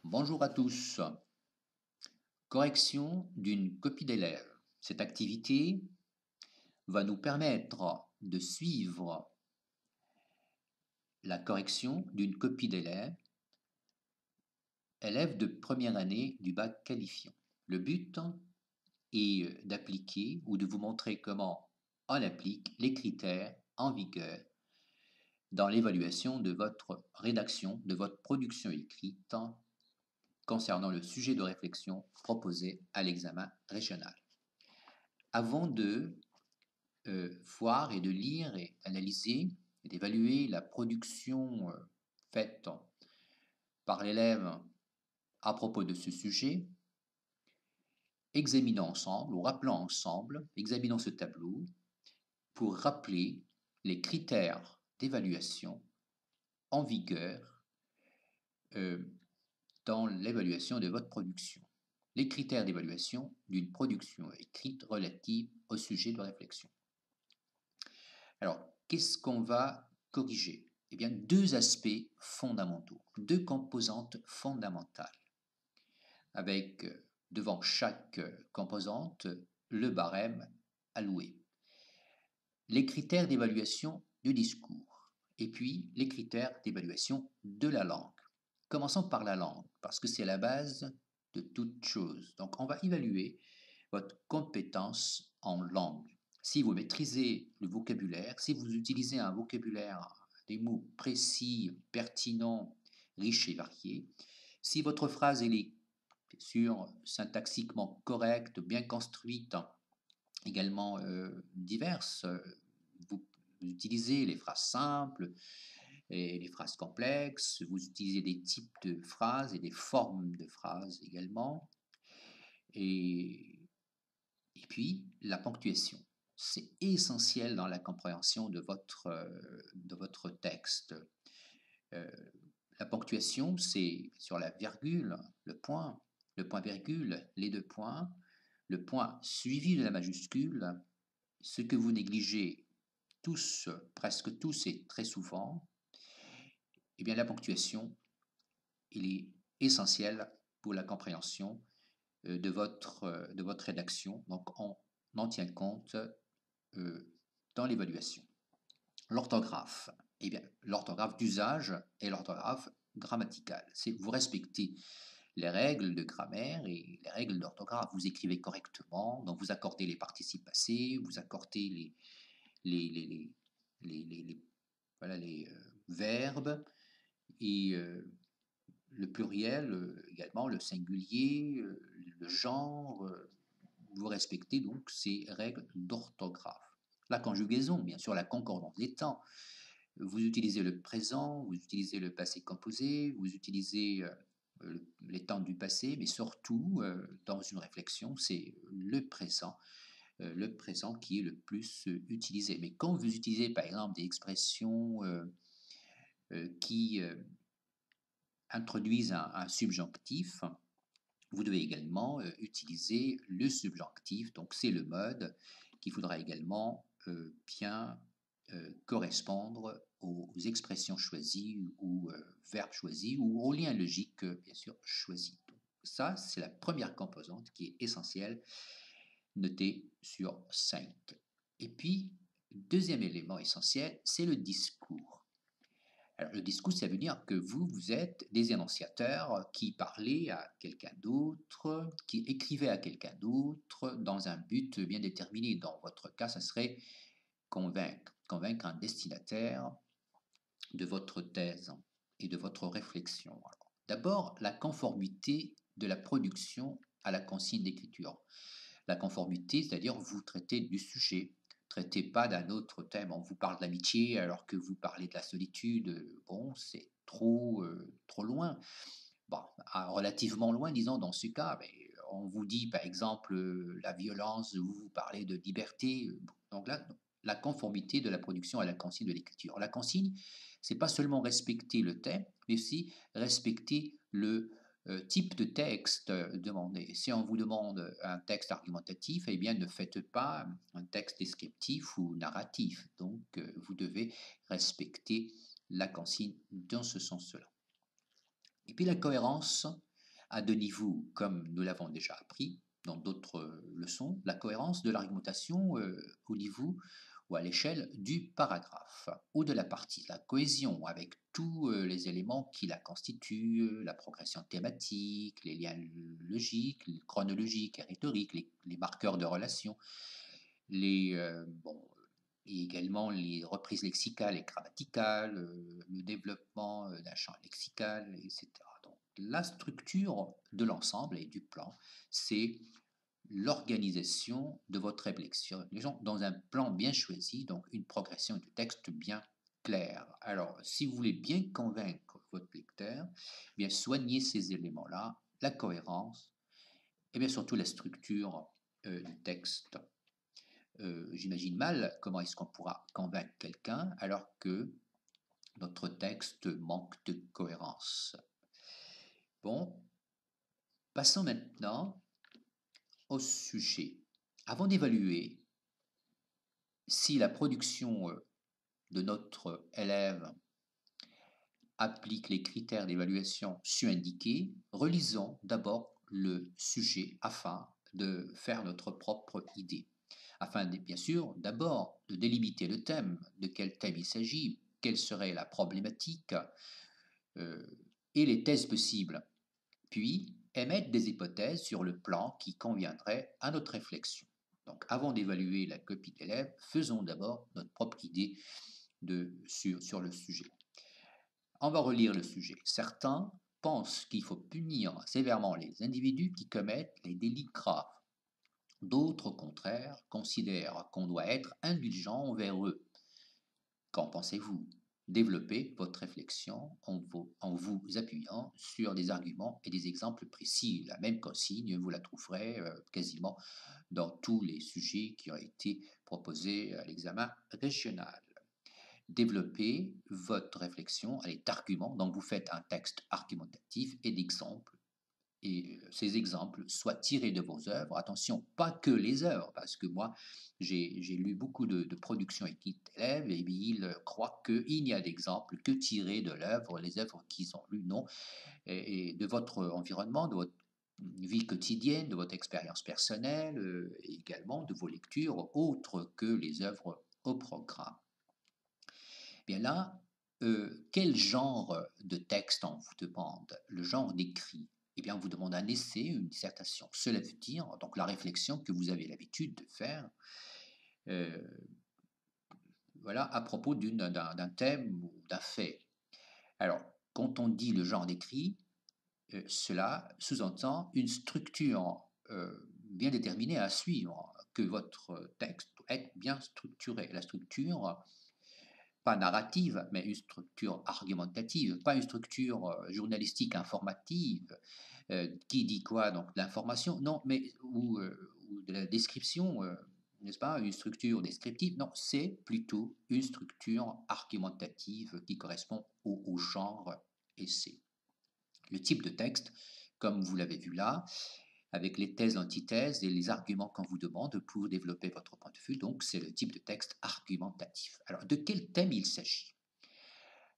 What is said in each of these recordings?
Bonjour à tous. Correction d'une copie d'élève. Cette activité va nous permettre de suivre la correction d'une copie d'élève de première année du bac qualifiant. Le but est d'appliquer ou de vous montrer comment on applique les critères en vigueur dans l'évaluation de votre rédaction, de votre production écrite concernant le sujet de réflexion proposé à l'examen régional. Avant de voir et de lire et analyser et d'évaluer la production faite par l'élève à propos de ce sujet, examinons ensemble ou rappelons ensemble, examinons ce tableau pour rappeler les critères d'évaluation en vigueur dans l'évaluation de votre production. Les critères d'évaluation d'une production écrite relative au sujet de réflexion. Alors, qu'est-ce qu'on va corriger? Eh bien, deux aspects fondamentaux, deux composantes fondamentales, avec devant chaque composante le barème alloué. Les critères d'évaluation du discours et puis les critères d'évaluation de la langue. Commençons par la langue, parce que c'est la base de toute chose. Donc, on va évaluer votre compétence en langue. Si vous maîtrisez le vocabulaire, si vous utilisez un vocabulaire, des mots précis, pertinents, riches et variés, si votre phrase est, bien sûr, syntaxiquement correcte, bien construite, également diverses, vous utilisez les phrases simples, et les phrases complexes, vous utilisez des types de phrases et des formes de phrases également. Et puis, la ponctuation. C'est essentiel dans la compréhension de votre texte. La ponctuation, c'est sur la virgule, le point virgule, les deux points, le point suivi de la majuscule, ce que vous négligez tous, presque tous et très souvent. Eh bien, la ponctuation, il est essentiel pour la compréhension de votre rédaction. Donc, on en tient compte dans l'évaluation. L'orthographe, eh bien, l'orthographe d'usage et l'orthographe grammaticale. C'est vous respectez les règles de grammaire et les règles d'orthographe. Vous écrivez correctement, donc vous accordez les participes passés, vous accordez les verbes et le pluriel également, le singulier, le genre. Vous respectez donc ces règles d'orthographe. La conjugaison, bien sûr, la concordance des temps. Vous utilisez le présent, vous utilisez le passé composé, vous utilisez les temps du passé, mais surtout, dans une réflexion, c'est le présent qui est le plus utilisé. Mais quand vous utilisez, par exemple, des expressions qui introduisent un subjonctif, Vous devez également utiliser le subjonctif, donc c'est le mode qu'il faudra également bien correspondre aux expressions choisies ou verbes choisis ou aux liens logiques bien sûr choisis. Donc, ça, c'est la première composante qui est essentielle, notée sur 5. Et puis, deuxième élément essentiel, c'est le discours. Alors, le discours, ça veut dire que vous êtes des énonciateurs qui parlaient à quelqu'un d'autre, qui écrivaient à quelqu'un d'autre dans un but bien déterminé. Dans votre cas, ça serait convaincre un destinataire de votre thèse et de votre réflexion. D'abord, la conformité de la production à la consigne d'écriture. La conformité, c'est-à-dire vous traitez du sujet, traitez pas d'un autre thème. On vous parle de l'amitié alors que vous parlez de la solitude. Bon, c'est trop loin. Bon, relativement loin, disons, dans ce cas. Mais on vous dit, par exemple, la violence, vous parlez de liberté. Donc là, la conformité de la production à la consigne de l'écriture. La consigne, c'est pas seulement respecter le thème, mais aussi respecter le type de texte demandé. Si on vous demande un texte argumentatif, eh bien ne faites pas un texte descriptif ou narratif. Donc vous devez respecter la consigne dans ce sens-là. Et puis la cohérence à deux niveaux, comme nous l'avons déjà appris dans d'autres leçons, la cohérence de l'argumentation au niveau ou à l'échelle du paragraphe ou de la partie, la cohésion avec tous les éléments qui la constituent, la progression thématique, les liens logiques, chronologiques et rhétoriques, les marqueurs de relation, et également les reprises lexicales et grammaticales, le développement d'un champ lexical, etc. Donc, la structure de l'ensemble et du plan, c'est l'organisation de votre réflexion dans un plan bien choisi, donc une progression du texte bien claire. Alors, si vous voulez bien convaincre votre lecteur, eh bien soignez ces éléments-là, la cohérence, et bien surtout la structure du texte. J'imagine mal comment est-ce qu'on pourra convaincre quelqu'un alors que notre texte manque de cohérence. Bon, passons maintenant au sujet. Avant d'évaluer si la production de notre élève applique les critères d'évaluation su-indiqués, relisons d'abord le sujet afin de faire notre propre idée. Afin, bien sûr, d'abord de délimiter le thème, de quel thème il s'agit, quelle serait la problématique et les thèses possibles, puis émettre des hypothèses sur le plan qui conviendrait à notre réflexion. Donc, avant d'évaluer la copie d'élève, faisons d'abord notre propre idée sur le sujet. On va relire le sujet. Certains pensent qu'il faut punir sévèrement les individus qui commettent les délits graves. D'autres, au contraire, considèrent qu'on doit être indulgent envers eux. Qu'en pensez-vous? Développez votre réflexion en vous appuyant sur des arguments et des exemples précis. La même consigne, vous la trouverez quasiment dans tous les sujets qui ont été proposés à l'examen régional. Développez votre réflexion avec d'arguments, donc vous faites un texte argumentatif et d'exemples. Et ces exemples soient tirés de vos œuvres. Attention, pas que les œuvres, parce que moi, j'ai lu beaucoup de productions écrites d'élèves et ils croient qu'il n'y a d'exemples que tirés de l'œuvre, les œuvres qu'ils ont lues, non, et de votre environnement, de votre vie quotidienne, de votre expérience personnelle, et également de vos lectures autres que les œuvres au programme. Bien là, quel genre de texte on vous demande? Le genre d'écrit. Eh bien, on vous demande un essai, une dissertation. Cela veut dire donc la réflexion que vous avez l'habitude de faire, voilà, à propos d'un thème ou d'un fait. Alors, quand on dit le genre d'écrit, cela sous-entend une structure bien déterminée à suivre, que votre texte doit être bien structuré. La structure, pas narrative, mais une structure argumentative, pas une structure journalistique informative, qui dit quoi? Donc l'information, non, mais ou de la description, n'est-ce pas? Une structure descriptive, non, c'est plutôt une structure argumentative qui correspond au genre essai. Le type de texte comme vous l'avez vu là, avec les thèses, l'antithèse et les arguments qu'on vous demande pour développer votre point de vue. Donc, c'est le type de texte argumentatif. Alors, de quel thème il s'agit?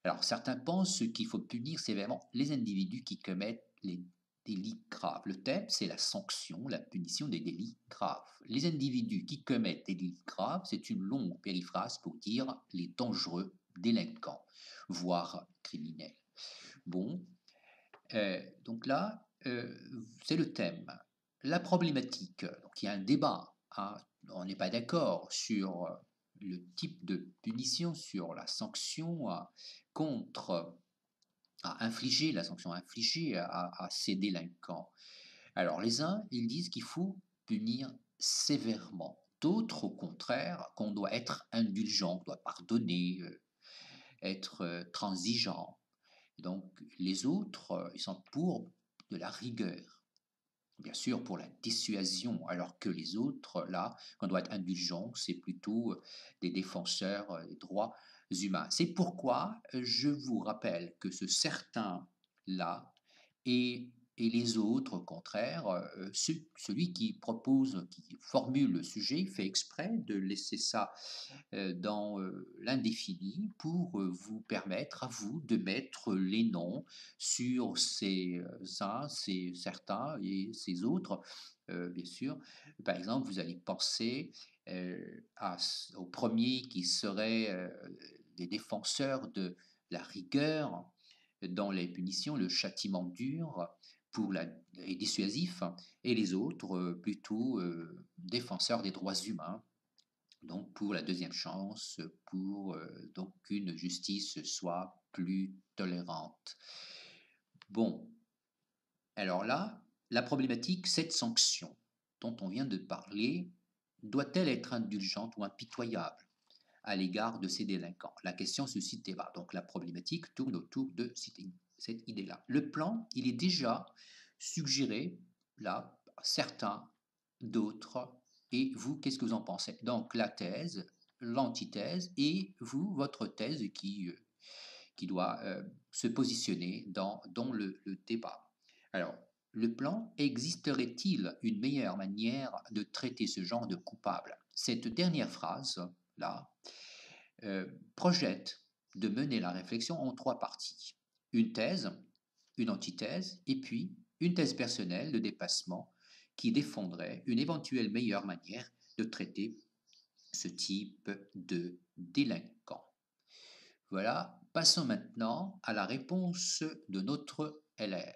Alors, certains pensent qu'il faut punir sévèrement les individus qui commettent les délits graves. Le thème, c'est la sanction, la punition des délits graves. Les individus qui commettent des délits graves, c'est une longue périphrase pour dire les dangereux délinquants, voire criminels. Bon, donc là, c'est le thème. La problématique, donc il y a un débat, hein, on n'est pas d'accord sur le type de punition, sur la sanction contre, à infliger, la sanction infligée à ces délinquants. Alors les uns, ils disent qu'il faut punir sévèrement. D'autres, au contraire, qu'on doit être indulgent, qu'on doit pardonner, être transigeant. Donc les autres, ils sont pour de la rigueur, bien sûr pour la dissuasion, alors que les autres, là, qu'on doit être indulgent, c'est plutôt des défenseurs des droits humains. C'est pourquoi je vous rappelle que ce certain-là et les autres, au contraire, celui qui propose, qui formule le sujet, fait exprès de laisser ça dans l'indéfini pour vous permettre à vous de mettre les noms sur ces uns, ces certains et ces autres, bien sûr. Par exemple, vous allez penser aux premiers qui seraient des défenseurs de la rigueur dans les punitions, le châtiment dur et dissuasif, et les autres plutôt défenseurs des droits humains, donc pour la deuxième chance, pour donc qu'une justice soit plus tolérante. Bon, alors là, la problématique, cette sanction dont on vient de parler, doit-elle être indulgente ou impitoyable à l'égard de ces délinquants? La question suscite débat. Donc la problématique tourne autour de cette idée-là. Le plan, il est déjà suggéré là, certains, d'autres, et vous, qu'est-ce que vous en pensez? Donc la thèse, l'antithèse, et vous, votre thèse qui doit se positionner dans le débat. Alors, le plan, existerait-il une meilleure manière de traiter ce genre de coupable? Cette dernière phrase-là projette de mener la réflexion en trois parties. Une thèse, une antithèse, et puis une thèse personnelle de dépassement qui défendrait une éventuelle meilleure manière de traiter ce type de délinquant. Voilà, passons maintenant à la réponse de notre élève.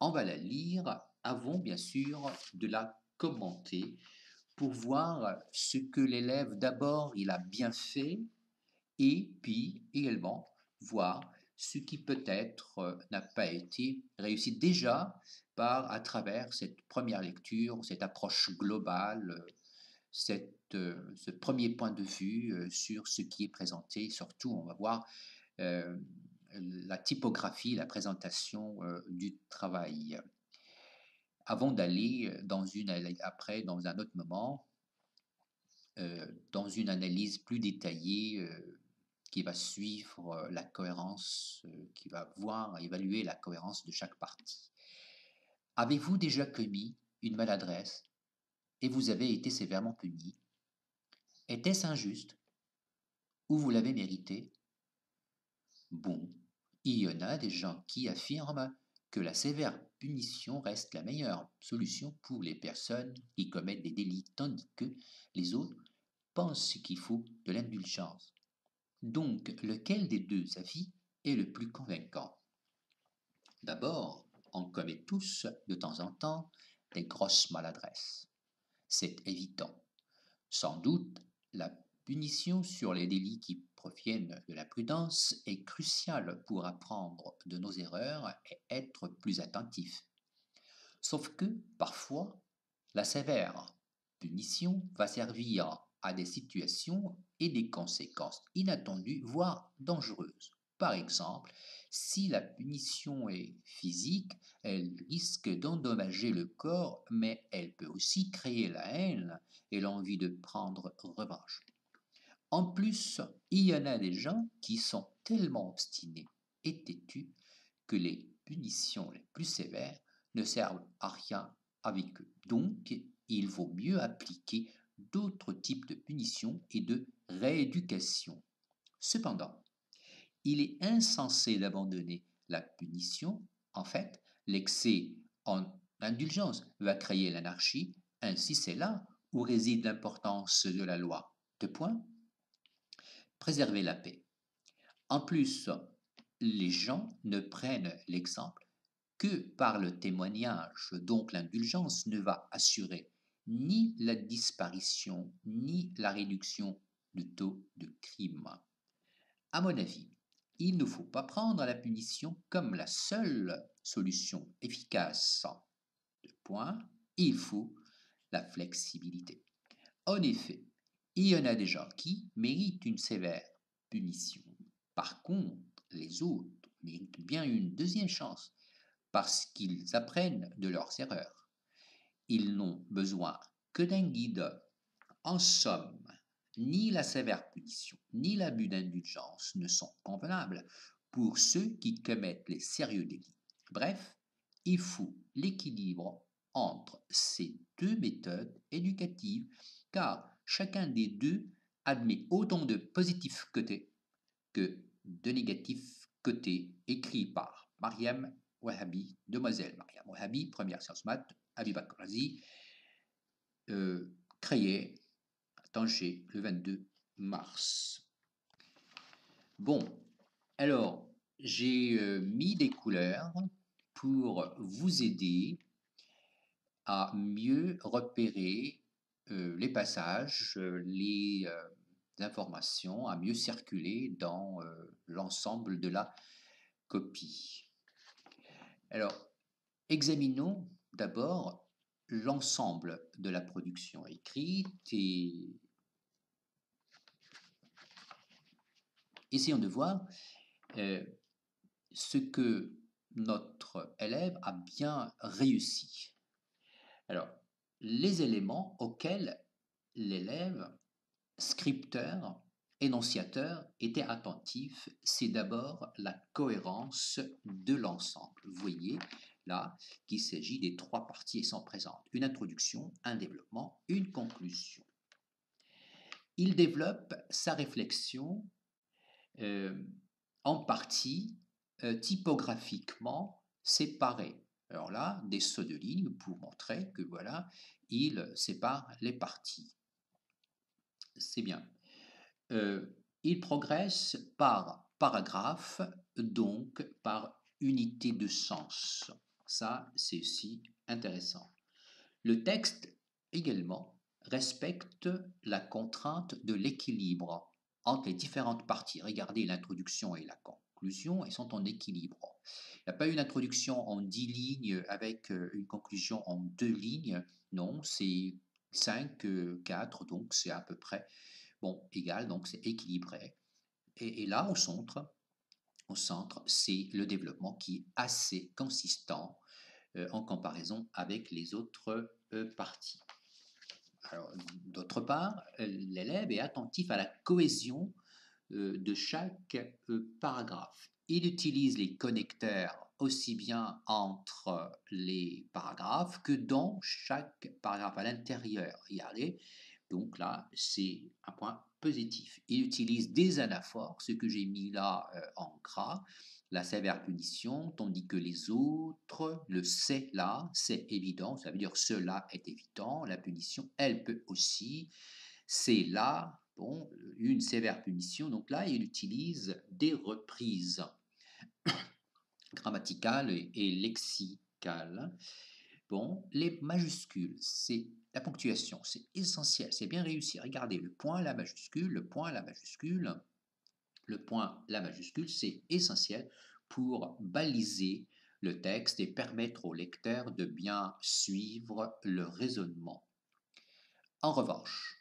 On va la lire avant, bien sûr, de la commenter pour voir ce que l'élève, d'abord, il a bien fait, et puis également voir ce qui peut-être n'a pas été réussi déjà à travers cette première lecture, cette approche globale, ce premier point de vue sur ce qui est présenté. Surtout, on va voir la typographie, la présentation du travail. Avant d'aller après, dans un autre moment, dans une analyse plus détaillée qui va suivre la cohérence, qui va évaluer la cohérence de chaque partie. Avez-vous déjà commis une maladresse et vous avez été sévèrement puni? Était-ce injuste ou vous l'avez mérité? Bon, il y en a des gens qui affirment que la sévère punition reste la meilleure solution pour les personnes qui commettent des délits, tandis que les autres pensent qu'il faut de l'indulgence. Donc, lequel des deux avis est le plus convaincant? D'abord, on commet tous, de temps en temps, des grosses maladresses. C'est évident. Sans doute, la punition sur les délits qui proviennent de la prudence est cruciale pour apprendre de nos erreurs et être plus attentif. Sauf que, parfois, la sévère punition va servir à des situations et des conséquences inattendues, voire dangereuses. Par exemple, si la punition est physique, elle risque d'endommager le corps, mais elle peut aussi créer la haine et l'envie de prendre revanche. En plus, il y en a des gens qui sont tellement obstinés et têtus que les punitions les plus sévères ne servent à rien avec eux. Donc, il vaut mieux appliquer d'autres types de punitions et de rééducation. Cependant, il est insensé d'abandonner la punition. En fait, l'excès en indulgence va créer l'anarchie. Ainsi, c'est là où réside l'importance de la loi. Deux points. Préserver la paix. En plus, les gens ne prennent l'exemple que par le témoignage, donc l'indulgence ne va assurer ni la disparition ni la réduction du taux de crime. À mon avis, il ne faut pas prendre la punition comme la seule solution efficace. Deux points, il faut la flexibilité. En effet, il y en a déjà qui méritent une sévère punition. Par contre, les autres méritent bien une deuxième chance parce qu'ils apprennent de leurs erreurs. Ils n'ont besoin que d'un guide. En somme, ni la sévère punition, ni l'abus d'indulgence ne sont convenables pour ceux qui commettent les sérieux délits. Bref, il faut l'équilibre entre ces deux méthodes éducatives, car chacun des deux admet autant de positifs côtés que de négatifs côtés, écrit par Mariam Wahabi, demoiselle Mariam Wahabi, première sciences maths, Abi Bakr Razi, créée à Tanger le 22 mars. Bon, alors, j'ai mis des couleurs pour vous aider à mieux repérer les passages, les informations, à mieux circuler dans l'ensemble de la copie. Alors, examinons d'abord l'ensemble de la production écrite et essayons de voir ce que notre élève a bien réussi. Alors, les éléments auxquels l'élève, scripteur, énonciateur était attentif, c'est d'abord la cohérence de l'ensemble. Vous voyez là qu'il s'agit des trois parties sont présentes. Une introduction, un développement, une conclusion. Il développe sa réflexion en partie typographiquement séparée. Alors là, des sauts de ligne pour montrer que voilà, il sépare les parties. C'est bien. Il progresse par paragraphe, donc par unité de sens. Ça, c'est aussi intéressant. Le texte également respecte la contrainte de l'équilibre entre les différentes parties. Regardez l'introduction et la conclusion, elles sont en équilibre. Il n'y a pas une introduction en 10 lignes avec une conclusion en 2 lignes. Non, c'est 5, 4, donc c'est à peu près égal, donc c'est équilibré. Et là, au centre, c'est le développement qui est assez consistant en comparaison avec les autres parties. Alors, d'autre part, l'élève est attentif à la cohésion de chaque paragraphe. Il utilise les connecteurs aussi bien entre les paragraphes que dans chaque paragraphe à l'intérieur. Regardez, donc là, c'est un point positif. Il utilise des anaphores, ce que j'ai mis là en gras, la sévère punition, tandis que les autres, le c'est là, c'est évident, ça veut dire cela est évident, la punition, elle peut aussi, c'est là, une sévère punition, donc là, il utilise des reprises grammaticales et lexicales. Les majuscules, c'est la ponctuation, c'est essentiel, c'est bien réussi. Regardez, le point, la majuscule, le point, la majuscule, le point, la majuscule, c'est essentiel pour baliser le texte et permettre au lecteur de bien suivre le raisonnement. En revanche,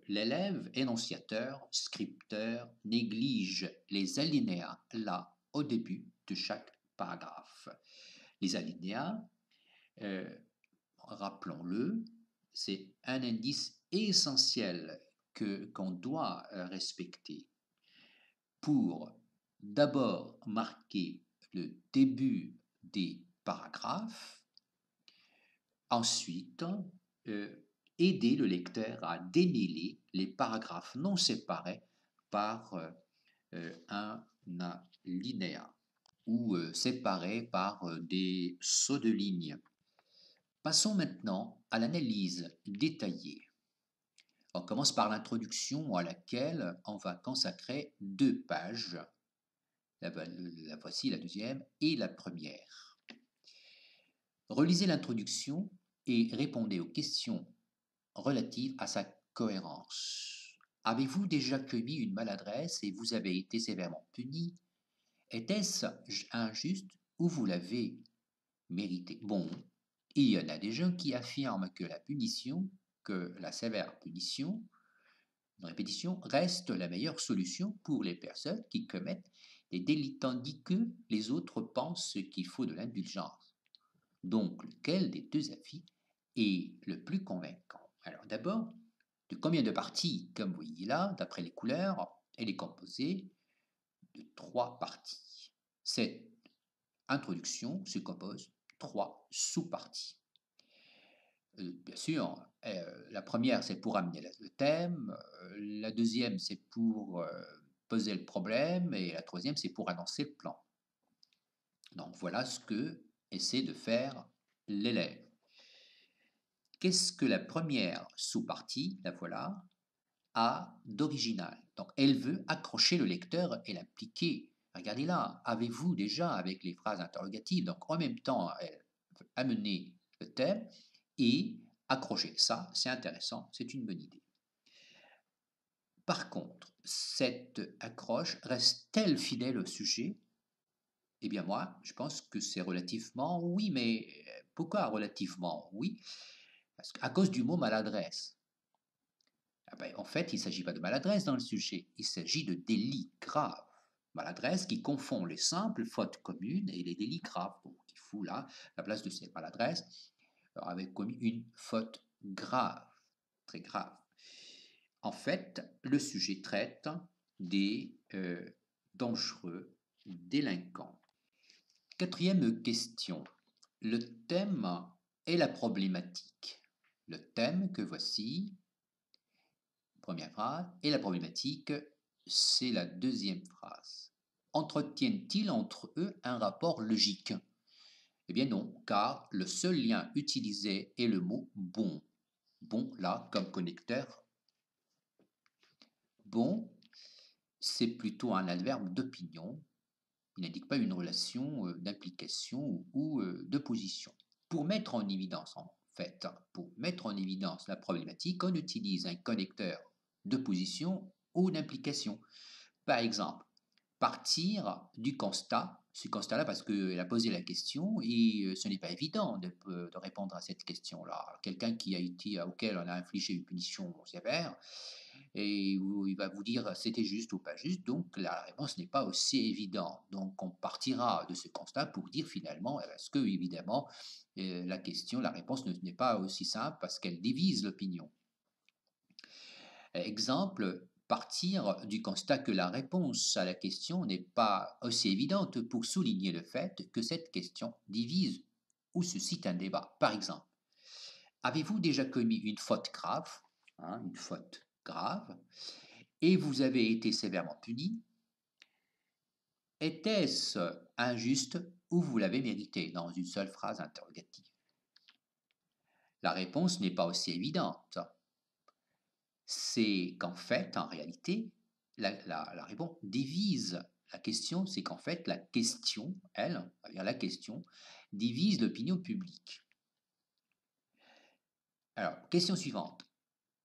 l'élève énonciateur, scripteur, néglige les alinéas là au début de chaque paragraphe. Les alinéas, rappelons-le, c'est un indice essentiel qu'on doit respecter pour d'abord marquer le début des paragraphe. Ensuite, aider le lecteur à démêler les paragraphes non séparés par un alinéa ou séparés par des sauts de ligne. Passons maintenant à l'analyse détaillée. On commence par l'introduction à laquelle on va consacrer 2 pages. La voici la deuxième et la première. Relisez l'introduction et répondez aux questions relatives à sa cohérence. Avez-vous déjà commis une maladresse et vous avez été sévèrement puni? Était-ce injuste ou vous l'avez mérité? Bon, il y en a des gens qui affirment que la sévère punition, une répétition, reste la meilleure solution pour les personnes qui commettent des délits, tandis que les autres pensent qu'il faut de l'indulgence. Donc, lequel des 2 avis est le plus convaincant? Alors d'abord, de combien de parties? Comme vous voyez là, d'après les couleurs, elle est composée de 3 parties. Cette introduction se compose de 3 sous-parties. Bien sûr, la première, c'est pour amener le thème, la deuxième, c'est pour poser le problème, et la troisième, c'est pour annoncer le plan. Donc voilà ce que essaie de faire l'élève. Qu'est-ce que la première sous-partie, la voilà, a d'original? Donc elle veut accrocher le lecteur et l'impliquer. Regardez là, avez-vous déjà avec les phrases interrogatives, donc en même temps, elle veut amener le thème et accrocher. Ça, c'est intéressant, c'est une bonne idée. Par contre, cette accroche reste-t-elle fidèle au sujet? Eh bien moi, je pense que c'est relativement oui, mais pourquoi relativement oui? Parce qu'à cause du mot maladresse. Ah ben, en fait, il ne s'agit pas de maladresse dans le sujet, il s'agit de délit grave. Maladresse qui confond les simples fautes communes et les délits graves. Donc il fout là, la place de cette maladresse, avait commis une faute grave, très grave. En fait, le sujet traite des dangereux délinquants. Quatrième question. Le thème et la problématique. Le thème que voici, première phrase, et la problématique, c'est la deuxième phrase. Entretiennent-ils entre eux un rapport logique? Eh bien non, car le seul lien utilisé est le mot bon. Bon, là, comme connecteur. Bon, c'est plutôt un adverbe d'opinion. Il n'indique pas une relation d'implication ou de position. Pour mettre en évidence, la problématique, on utilise un connecteur de position ou d'implication. Par exemple, partir du constat, ce constat-là parce qu'elle a posé la question et ce n'est pas évident de répondre à cette question-là. Quelqu'un auquel on a infligé une punition sévère, et il va vous dire c'était juste ou pas juste, donc la réponse n'est pas aussi évidente. Donc on partira de ce constat pour dire finalement, est-ce que évidemment la réponse n'est pas aussi simple parce qu'elle divise l'opinion. Exemple, partir du constat que la réponse à la question n'est pas aussi évidente pour souligner le fait que cette question divise ou suscite un débat. Par exemple, avez-vous déjà commis une faute grave, une faute grave, et vous avez été sévèrement puni? Était-ce injuste ou vous l'avez mérité? Dans une seule phrase interrogative. La réponse n'est pas aussi évidente. C'est qu'en fait, en réalité, la réponse divise la question, c'est qu'en fait, la question, la question, divise l'opinion publique. Alors, question suivante.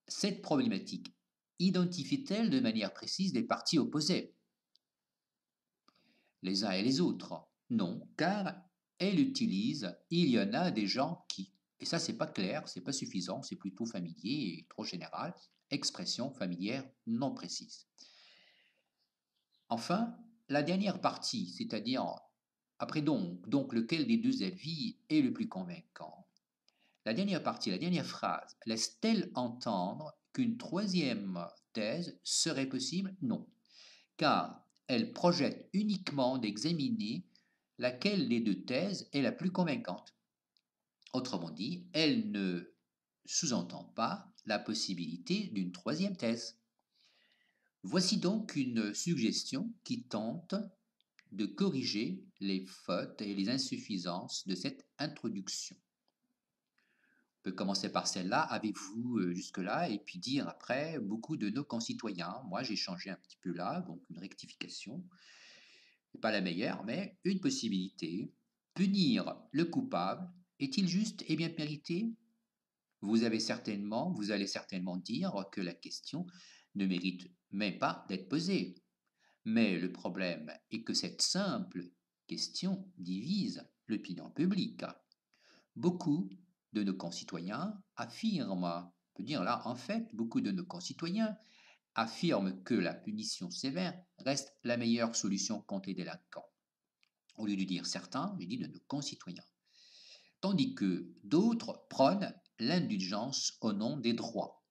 Cette problématique identifie-t-elle de manière précise les parties opposées, les uns et les autres? Non, car elle utilise « il y en a des gens qui ». Et ça, c'est pas clair, c'est pas suffisant, c'est plutôt familier et trop général. Expression familière non précise. Enfin, la dernière partie, c'est-à-dire après donc lequel des 2 avis est le plus convaincant? La dernière partie, la dernière phrase, laisse-t-elle entendre qu'une troisième thèse serait possible? Non, car elle projette uniquement d'examiner laquelle des deux thèses est la plus convaincante. Autrement dit, elle ne sous-entend pas la possibilité d'une troisième thèse. Voici donc une suggestion qui tente de corriger les fautes et les insuffisances de cette introduction. On peut commencer par celle-là, avez-vous jusque-là, et puis dire après, beaucoup de nos concitoyens, moi j'ai changé un petit peu là, donc une rectification, c'est pas la meilleure, mais une possibilité, punir le coupable, est-il juste et bien mérité? Vous allez certainement dire que la question ne mérite même pas d'être posée. Mais le problème est que cette simple question divise l'opinion publique. Beaucoup de nos concitoyens affirment, on peut dire là, en fait, beaucoup de nos concitoyens affirment que la punition sévère reste la meilleure solution contre les délinquants. Au lieu de dire certains, je dis de nos concitoyens. Tandis que d'autres prônent l'indulgence au nom des droits.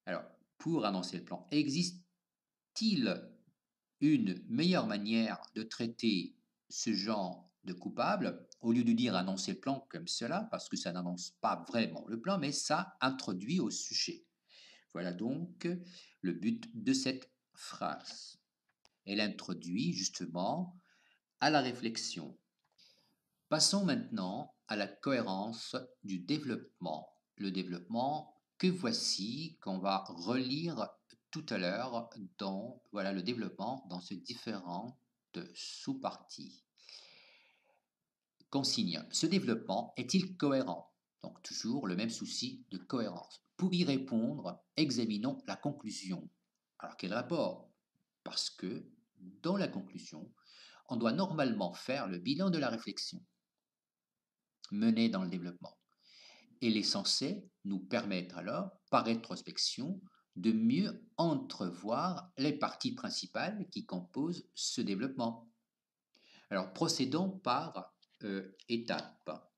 Alors, pour annoncer le plan, existe-t-il une meilleure manière de traiter ce genre de coupable, au lieu de dire annoncer le plan comme cela, parce que ça n'annonce pas vraiment le plan, mais ça introduit au sujet. Voilà donc le but de cette phrase. Elle introduit justement à la réflexion. Passons maintenant à la cohérence du développement. Le développement que voici, qu'on va relire tout à l'heure dans le développement dans ces différentes sous-parties. Consigne, ce développement est-il cohérent? Donc toujours le même souci de cohérence. Pour y répondre, examinons la conclusion. Alors quel rapport? Parce que dans la conclusion, on doit normalement faire le bilan de la réflexion menée dans le développement. Elle est censée nous permettre alors, par rétrospection, de mieux entrevoir les parties principales qui composent ce développement. Alors, procédons par étapes.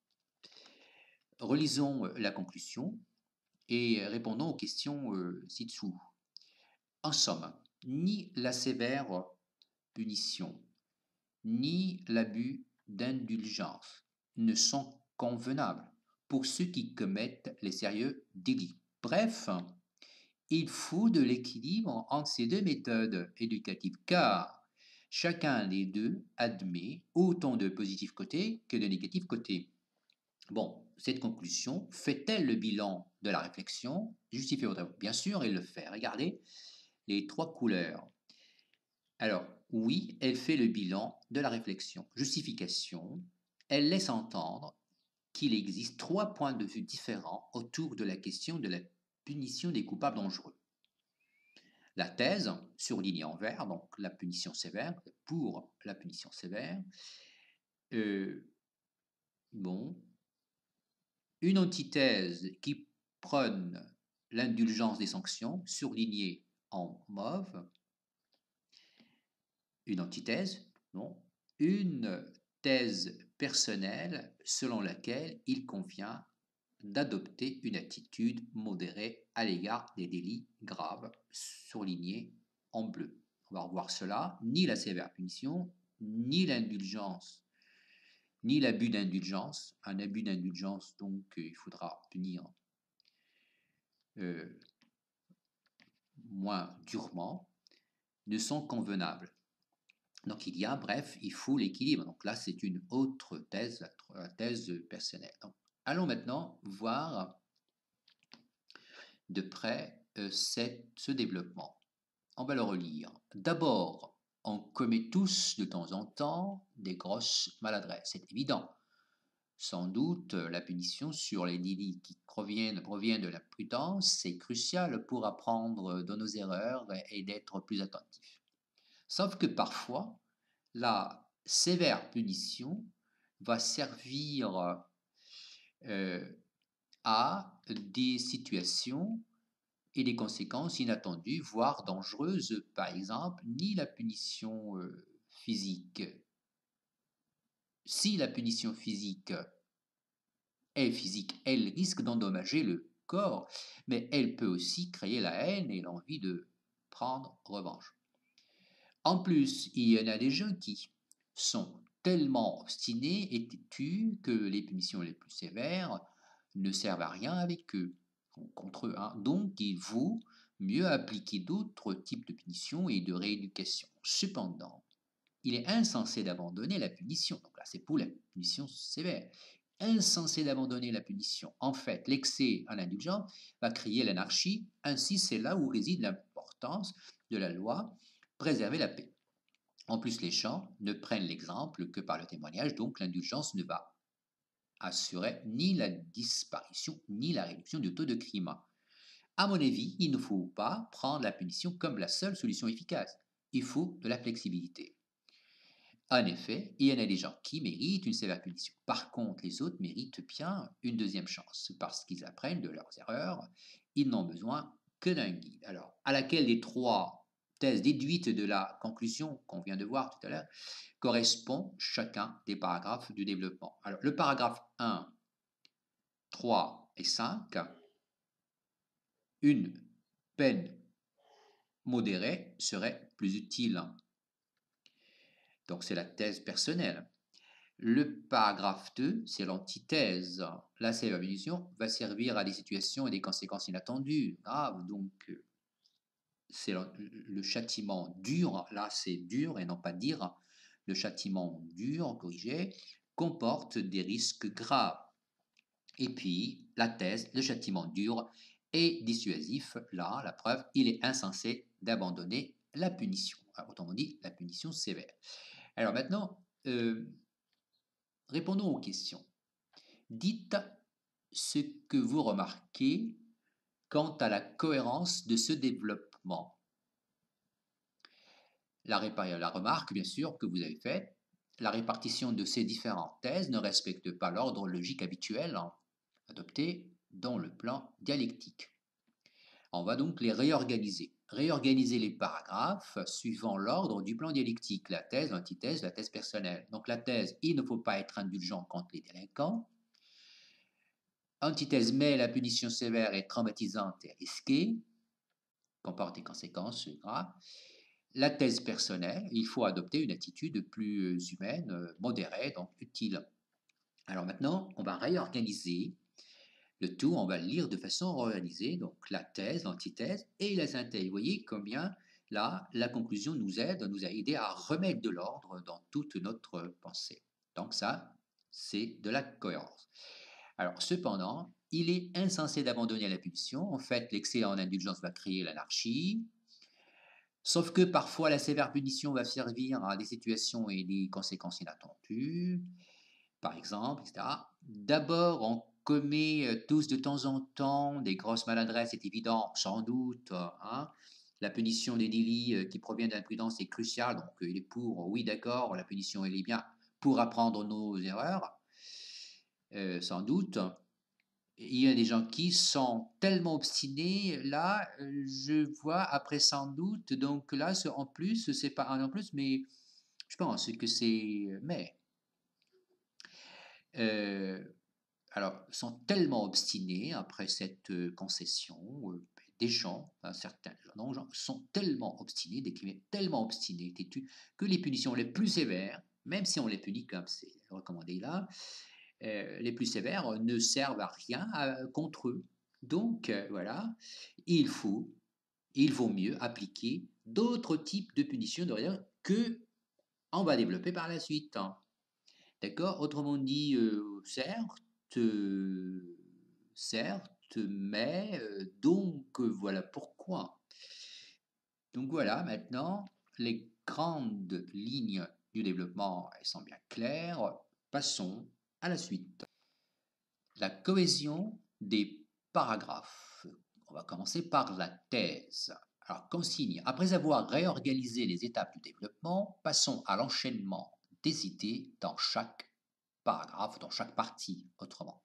Relisons la conclusion et répondons aux questions ci-dessous. En somme, ni la sévère punition, ni l'abus d'indulgence ne sont convenables pour ceux qui commettent les sérieux délits. Bref, il faut de l'équilibre entre ces deux méthodes éducatives, car chacun des deux admet autant de positifs côtés que de négatifs côtés. Bon, cette conclusion fait-elle le bilan de la réflexion? Justifie votre avis. Bien sûr, elle le fait. Regardez les trois couleurs. Alors, oui, elle fait le bilan de la réflexion. Justification, elle laisse entendre qu'il existe trois points de vue différents autour de la question de la punition des coupables dangereux. La thèse, surlignée en vert, donc la punition sévère, pour la punition sévère. Une antithèse qui prône l'indulgence des sanctions, surlignée en mauve. Une antithèse, non. Une thèse personnelle selon laquelle il convient d'adopter une attitude modérée à l'égard des délits graves, surlignés en bleu. On va revoir cela, ni la sévère punition, ni l'indulgence, ni l'abus d'indulgence. Un abus d'indulgence, donc, il faudra punir moins durement, ne sont convenables. Donc il y a, bref, il faut l'équilibre. Donc là, c'est une autre thèse, la thèse personnelle. Donc, allons maintenant voir de près ce développement. On va le relire. D'abord, on commet tous de temps en temps des grosses maladresses, c'est évident. Sans doute, la punition sur les délits qui provient de la prudence, c'est crucial pour apprendre de nos erreurs et d'être plus attentif. Sauf que parfois, la sévère punition va servir à des situations et des conséquences inattendues, voire dangereuses. Par exemple, ni la punition physique. Si la punition physique est physique, elle risque d'endommager le corps, mais elle peut aussi créer la haine et l'envie de prendre revanche. En plus, il y en a des gens qui, sont tellement obstinés et têtus que les punitions les plus sévères ne servent à rien avec eux, contre eux, hein. Donc, il vaut mieux appliquer d'autres types de punitions et de rééducation. Cependant, il est insensé d'abandonner la punition. Donc là, c'est pour la punition sévère. Insensé d'abandonner la punition. En fait, l'excès en indulgence va créer l'anarchie. Ainsi, c'est là où réside l'importance de la loi, préserver la paix. En plus, les chants ne prennent l'exemple que par le témoignage, donc l'indulgence ne va assurer ni la disparition ni la réduction du taux de crime. À mon avis, il ne faut pas prendre la punition comme la seule solution efficace. Il faut de la flexibilité. En effet, il y en a des gens qui méritent une sévère punition. Par contre, les autres méritent bien une deuxième chance, parce qu'ils apprennent de leurs erreurs. Ils n'ont besoin que d'un guide. Alors, à laquelle des trois thèses déduites de la conclusion qu'on vient de voir tout à l'heure correspond chacun des paragraphes du développement. Alors, le paragraphe 1, 3 et 5, une peine modérée serait plus utile. Donc, c'est la thèse personnelle. Le paragraphe 2, c'est l'antithèse. La sévère punition va servir à des situations et des conséquences inattendues, graves. Donc, c'est le châtiment dur. Là, c'est dur et non pas dire. Le châtiment dur, corrigé, comporte des risques graves. Et puis, la thèse, le châtiment dur est dissuasif. Là, la preuve, il est insensé d'abandonner la punition. Alors, autrement dit, la punition sévère. Alors maintenant, répondons aux questions. Dites ce que vous remarquez quant à la cohérence de ce développement. La remarque, bien sûr, que vous avez faite, la répartition de ces différentes thèses ne respecte pas l'ordre logique habituel adopté dans le plan dialectique. On va donc les réorganiser. Réorganiser les paragraphes suivant l'ordre du plan dialectique, la thèse, l'antithèse, la thèse personnelle. Donc la thèse, il ne faut pas être indulgent contre les délinquants. Antithèse, mais la punition sévère est traumatisante et risquée, comporte des conséquences graves. La thèse personnelle, il faut adopter une attitude plus humaine, modérée, donc utile. Alors maintenant, on va réorganiser le tout, on va le lire de façon organisée, donc la thèse, l'antithèse et la synthèse. Vous voyez combien là, la conclusion nous a aidé à remettre de l'ordre dans toute notre pensée. Donc ça, c'est de la cohérence. Alors cependant, il est insensé d'abandonner la punition. En fait, l'excès en indulgence va créer l'anarchie. Sauf que parfois, la sévère punition va servir à des situations et des conséquences inattendues, par exemple, etc. D'abord, on commet tous de temps en temps des grosses maladresses, c'est évident, sans doute, hein. La punition des délits qui proviennent d'imprudence est cruciale, donc il est pour, oui d'accord, la punition elle est bien pour apprendre nos erreurs, sans doute. Il y a des gens qui sont tellement obstinés, là, je vois après sans doute, donc là, en plus, c'est pas un en plus, mais je pense que c'est mais. Euh, alors, sont tellement obstinés après cette concession, des gens, certains gens sont tellement obstinés, des criminels tellement obstinés, têtus, que les punitions les plus sévères, même si on les punit comme c'est recommandé là, les plus sévères ne servent à rien contre eux. Donc, voilà, il vaut mieux appliquer d'autres types de punitions de rigueur que on va développer par la suite, hein. D'accord? Autrement dit, certes, mais donc voilà pourquoi. Donc voilà, maintenant, les grandes lignes du développement, elles sont bien claires. Passons à la suite. La cohésion des paragraphes. On va commencer par la thèse. Alors, consigne, après avoir réorganisé les étapes du développement, passons à l'enchaînement des idées dans chaque paragraphe, dans chaque partie, autrement.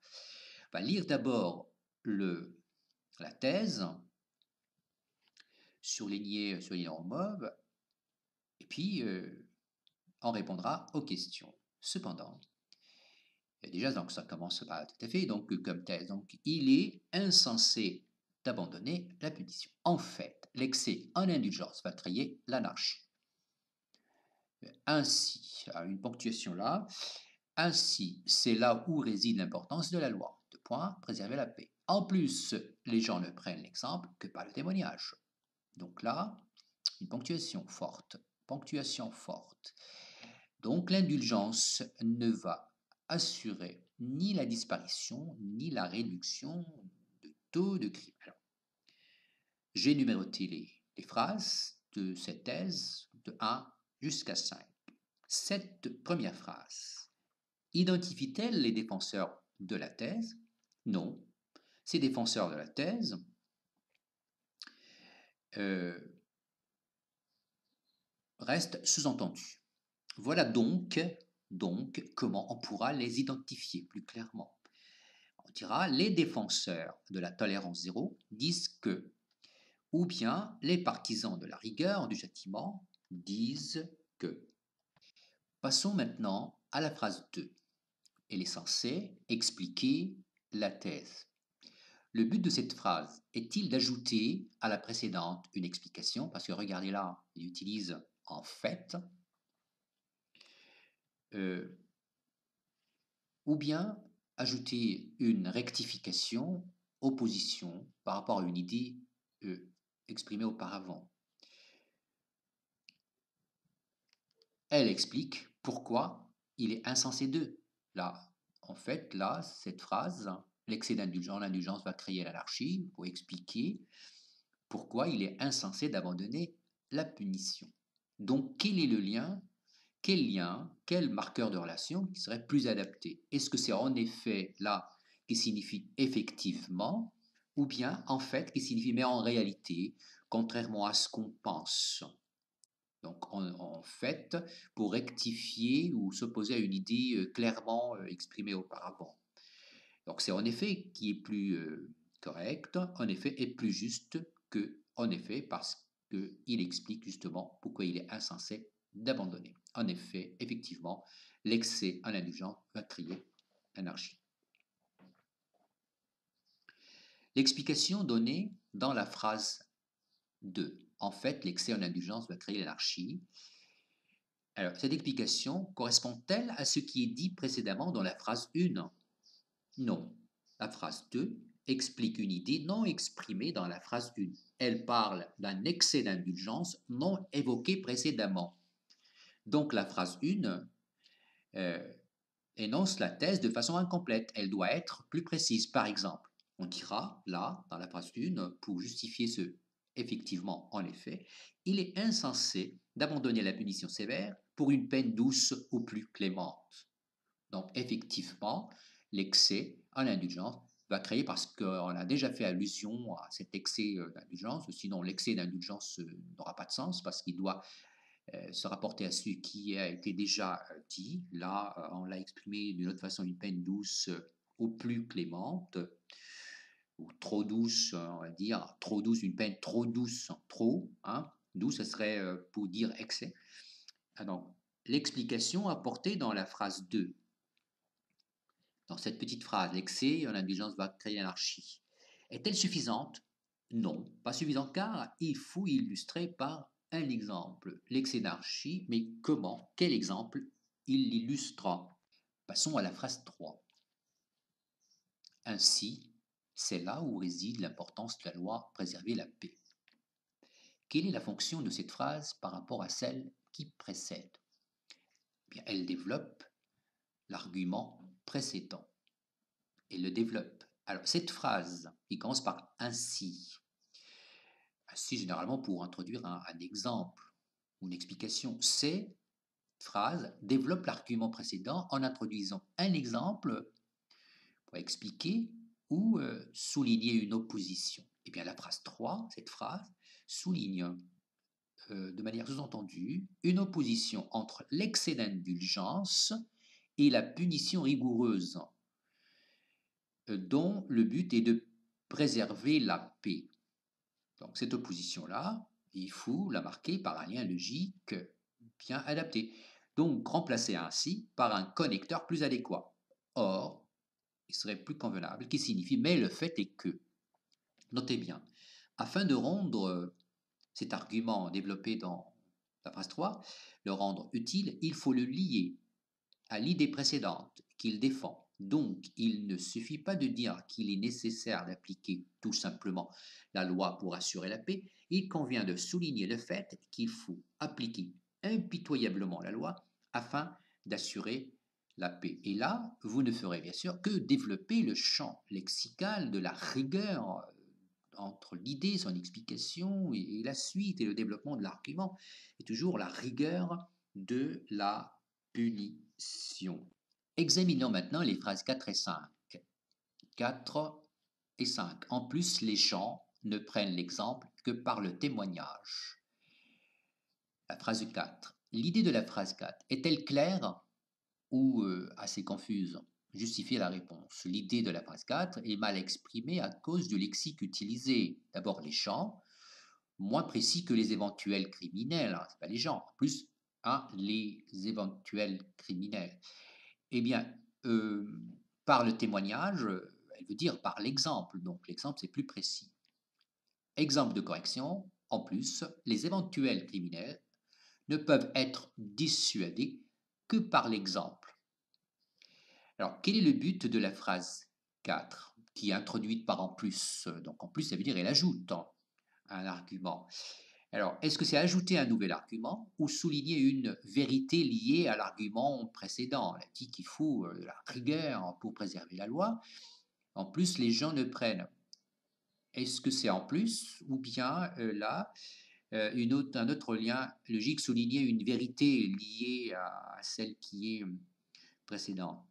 On va lire d'abord la thèse, surlignée en mauve, et puis on répondra aux questions. Cependant, déjà, donc ça commence pas tout à fait, donc comme thèse, donc il est insensé d'abandonner la punition. En fait, l'excès en indulgence va créer l'anarchie. Ainsi, une ponctuation là. Ainsi, c'est là où réside l'importance de la loi. Deux points, préserver la paix. En plus, les gens ne prennent l'exemple que par le témoignage. Donc là, une ponctuation forte. Ponctuation forte. Donc l'indulgence ne va assurer ni la disparition, ni la réduction de taux de crime. Alors, j'ai numéroté les phrases de cette thèse de 1 jusqu'à 5. Cette première phrase identifie-t-elle les défenseurs de la thèse? Non. Ces défenseurs de la thèse restent sous-entendus. Voilà donc comment on pourra les identifier plus clairement. On dira les défenseurs de la tolérance zéro disent que, ou bien les partisans de la rigueur du châtiment disent que. Passons maintenant à la phrase 2. Elle est censée expliquer la thèse. Le but de cette phrase est-il d'ajouter à la précédente une explication? Parce que regardez là, il utilise en fait, ou bien ajouter une rectification, opposition par rapport à une idée exprimée auparavant. Elle explique pourquoi il est insensé d'eux. Là, en fait, là, cette phrase, l'excès d'indulgence, l'indulgence va créer l'anarchie, pour expliquer pourquoi il est insensé d'abandonner la punition. Donc, quel est le lien? Quel marqueur de relation qui serait plus adapté? Est-ce que c'est en effet là qui signifie effectivement, ou bien en fait qui signifie mais en réalité, contrairement à ce qu'on pense? Donc en fait, pour rectifier ou s'opposer à une idée clairement exprimée auparavant. Donc c'est en effet qui est plus correct, en effet, est plus juste que en effet, parce qu'il explique justement pourquoi il est insensé d'abandonner. En effet, effectivement, l'excès en indulgence va créer l'anarchie. L'explication donnée dans la phrase 2. En fait, l'excès en indulgence va créer l'anarchie. Alors, cette explication correspond-elle à ce qui est dit précédemment dans la phrase 1? Non. La phrase 2 explique une idée non exprimée dans la phrase 1. Elle parle d'un excès d'indulgence non évoqué précédemment. Donc la phrase 1 énonce la thèse de façon incomplète. Elle doit être plus précise. Par exemple, on dira là, dans la phrase 1, pour justifier ce effectivement, en effet, il est insensé d'abandonner la punition sévère pour une peine douce ou plus clémente. Donc effectivement, l'excès en indulgence va créer, parce qu'on a déjà fait allusion à cet excès d'indulgence, sinon l'excès d'indulgence n'aura pas de sens parce qu'il doit se rapporter à ce qui a été déjà dit. Là, on l'a exprimé d'une autre façon, une peine douce ou plus clémente, ou trop douce, on va dire, trop douce, une peine trop douce, trop, hein, douce, ce serait pour dire excès. Alors, l'explication apportée dans la phrase 2, dans cette petite phrase, l'excès en indulgence va créer l'anarchie, est-elle suffisante? Non, pas suffisante, car il faut illustrer par un exemple l'excès d'anarchie, mais comment? Quel exemple il l'illustre? Passons à la phrase 3. Ainsi, c'est là où réside l'importance de la loi préserver la paix. Quelle est la fonction de cette phrase par rapport à celle qui précède? Bien, elle développe l'argument précédent. Elle le développe. Alors, cette phrase qui commence par ainsi, ainsi généralement pour introduire un exemple ou une explication, cette phrase développe l'argument précédent en introduisant un exemple pour expliquer ou souligner une opposition. Et bien la phrase 3, cette phrase, souligne de manière sous-entendue une opposition entre l'excès d'indulgence et la punition rigoureuse, dont le but est de préserver la paix. Donc cette opposition-là, il faut la marquer par un lien logique bien adapté. Donc remplacer ainsi par un connecteur plus adéquat. Or, il serait plus convenable, qui signifie mais le fait est que. Notez bien, afin de rendre cet argument développé dans La phrase 3, le rendre utile, il faut le lier à l'idée précédente qu'il défend. Donc, il ne suffit pas de dire qu'il est nécessaire d'appliquer tout simplement la loi pour assurer la paix, il convient de souligner le fait qu'il faut appliquer impitoyablement la loi afin d'assurer la paix. Et là, vous ne ferez bien sûr que développer le champ lexical de la rigueur entre l'idée, son explication et la suite et le développement de l'argument, et toujours la rigueur de la punition. Examinons maintenant les phrases 4 et 5. 4 et 5. En plus, les gens ne prennent l'exemple que par le témoignage. La phrase 4. L'idée de la phrase 4 est-elle claire ou assez confuse? Justifier la réponse. L'idée de la phrase 4 est mal exprimée à cause du lexique utilisé. D'abord, les gens, moins précis que les éventuels criminels. Ce n'est pas les gens, en plus, les éventuels criminels. Eh bien, par le témoignage, elle veut dire par l'exemple. Donc, l'exemple, c'est plus précis. Exemple de correction, en plus, les éventuels criminels ne peuvent être dissuadés que par l'exemple. Alors, quel est le but de la phrase 4 qui est introduite par en plus? Donc, en plus, ça veut dire elle ajoute un argument. Alors, est-ce que c'est ajouter un nouvel argument ou souligner une vérité liée à l'argument précédent? Elle dit qu'il faut de la rigueur pour préserver la loi. En plus, les gens ne prennent. Est-ce que c'est en plus ou bien là, un autre lien logique, souligner une vérité liée à celle qui est précédente?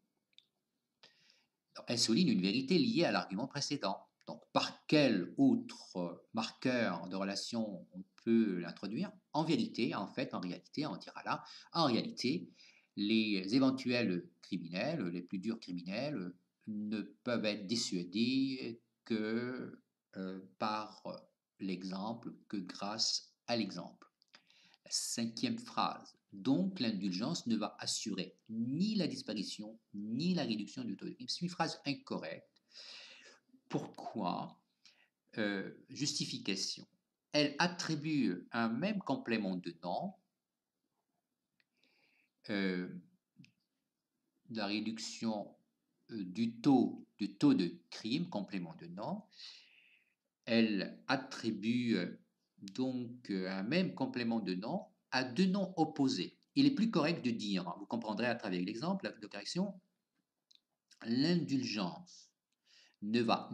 Elle souligne une vérité liée à l'argument précédent. Donc, par quel autre marqueur de relation on peut l'introduire? En vérité, en fait, en réalité, on dira là, en réalité, les éventuels criminels, les plus durs criminels, ne peuvent être dissuadés que par l'exemple, que grâce à l'exemple. La cinquième phrase. Donc, l'indulgence ne va assurer ni la disparition, ni la réduction du taux de crime. C'est une phrase incorrecte. Pourquoi? Justification. Elle attribue un même complément de nom, la réduction du taux de crime, complément de nom. Elle attribue donc un même complément de nom à deux noms opposés. Il est plus correct de dire, vous comprendrez à travers l'exemple de correction, l'indulgence ne va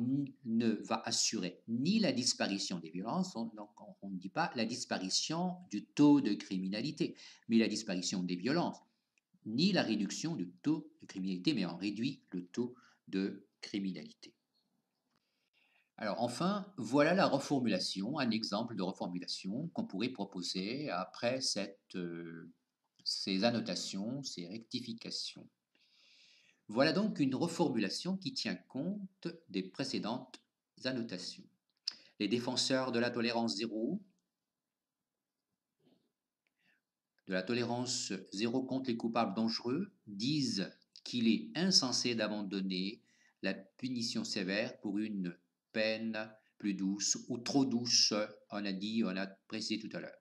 assurer ni la disparition des violences, donc on ne dit pas la disparition du taux de criminalité, mais la disparition des violences, ni la réduction du taux de criminalité, mais on réduit le taux de criminalité. Alors enfin, voilà la reformulation, un exemple de reformulation qu'on pourrait proposer après ces annotations, ces rectifications. Voilà donc une reformulation qui tient compte des précédentes annotations. Les défenseurs de la tolérance zéro, contre les coupables dangereux, disent qu'il est insensé d'abandonner la punition sévère pour une peine plus douce ou trop douce, on a précisé tout à l'heure.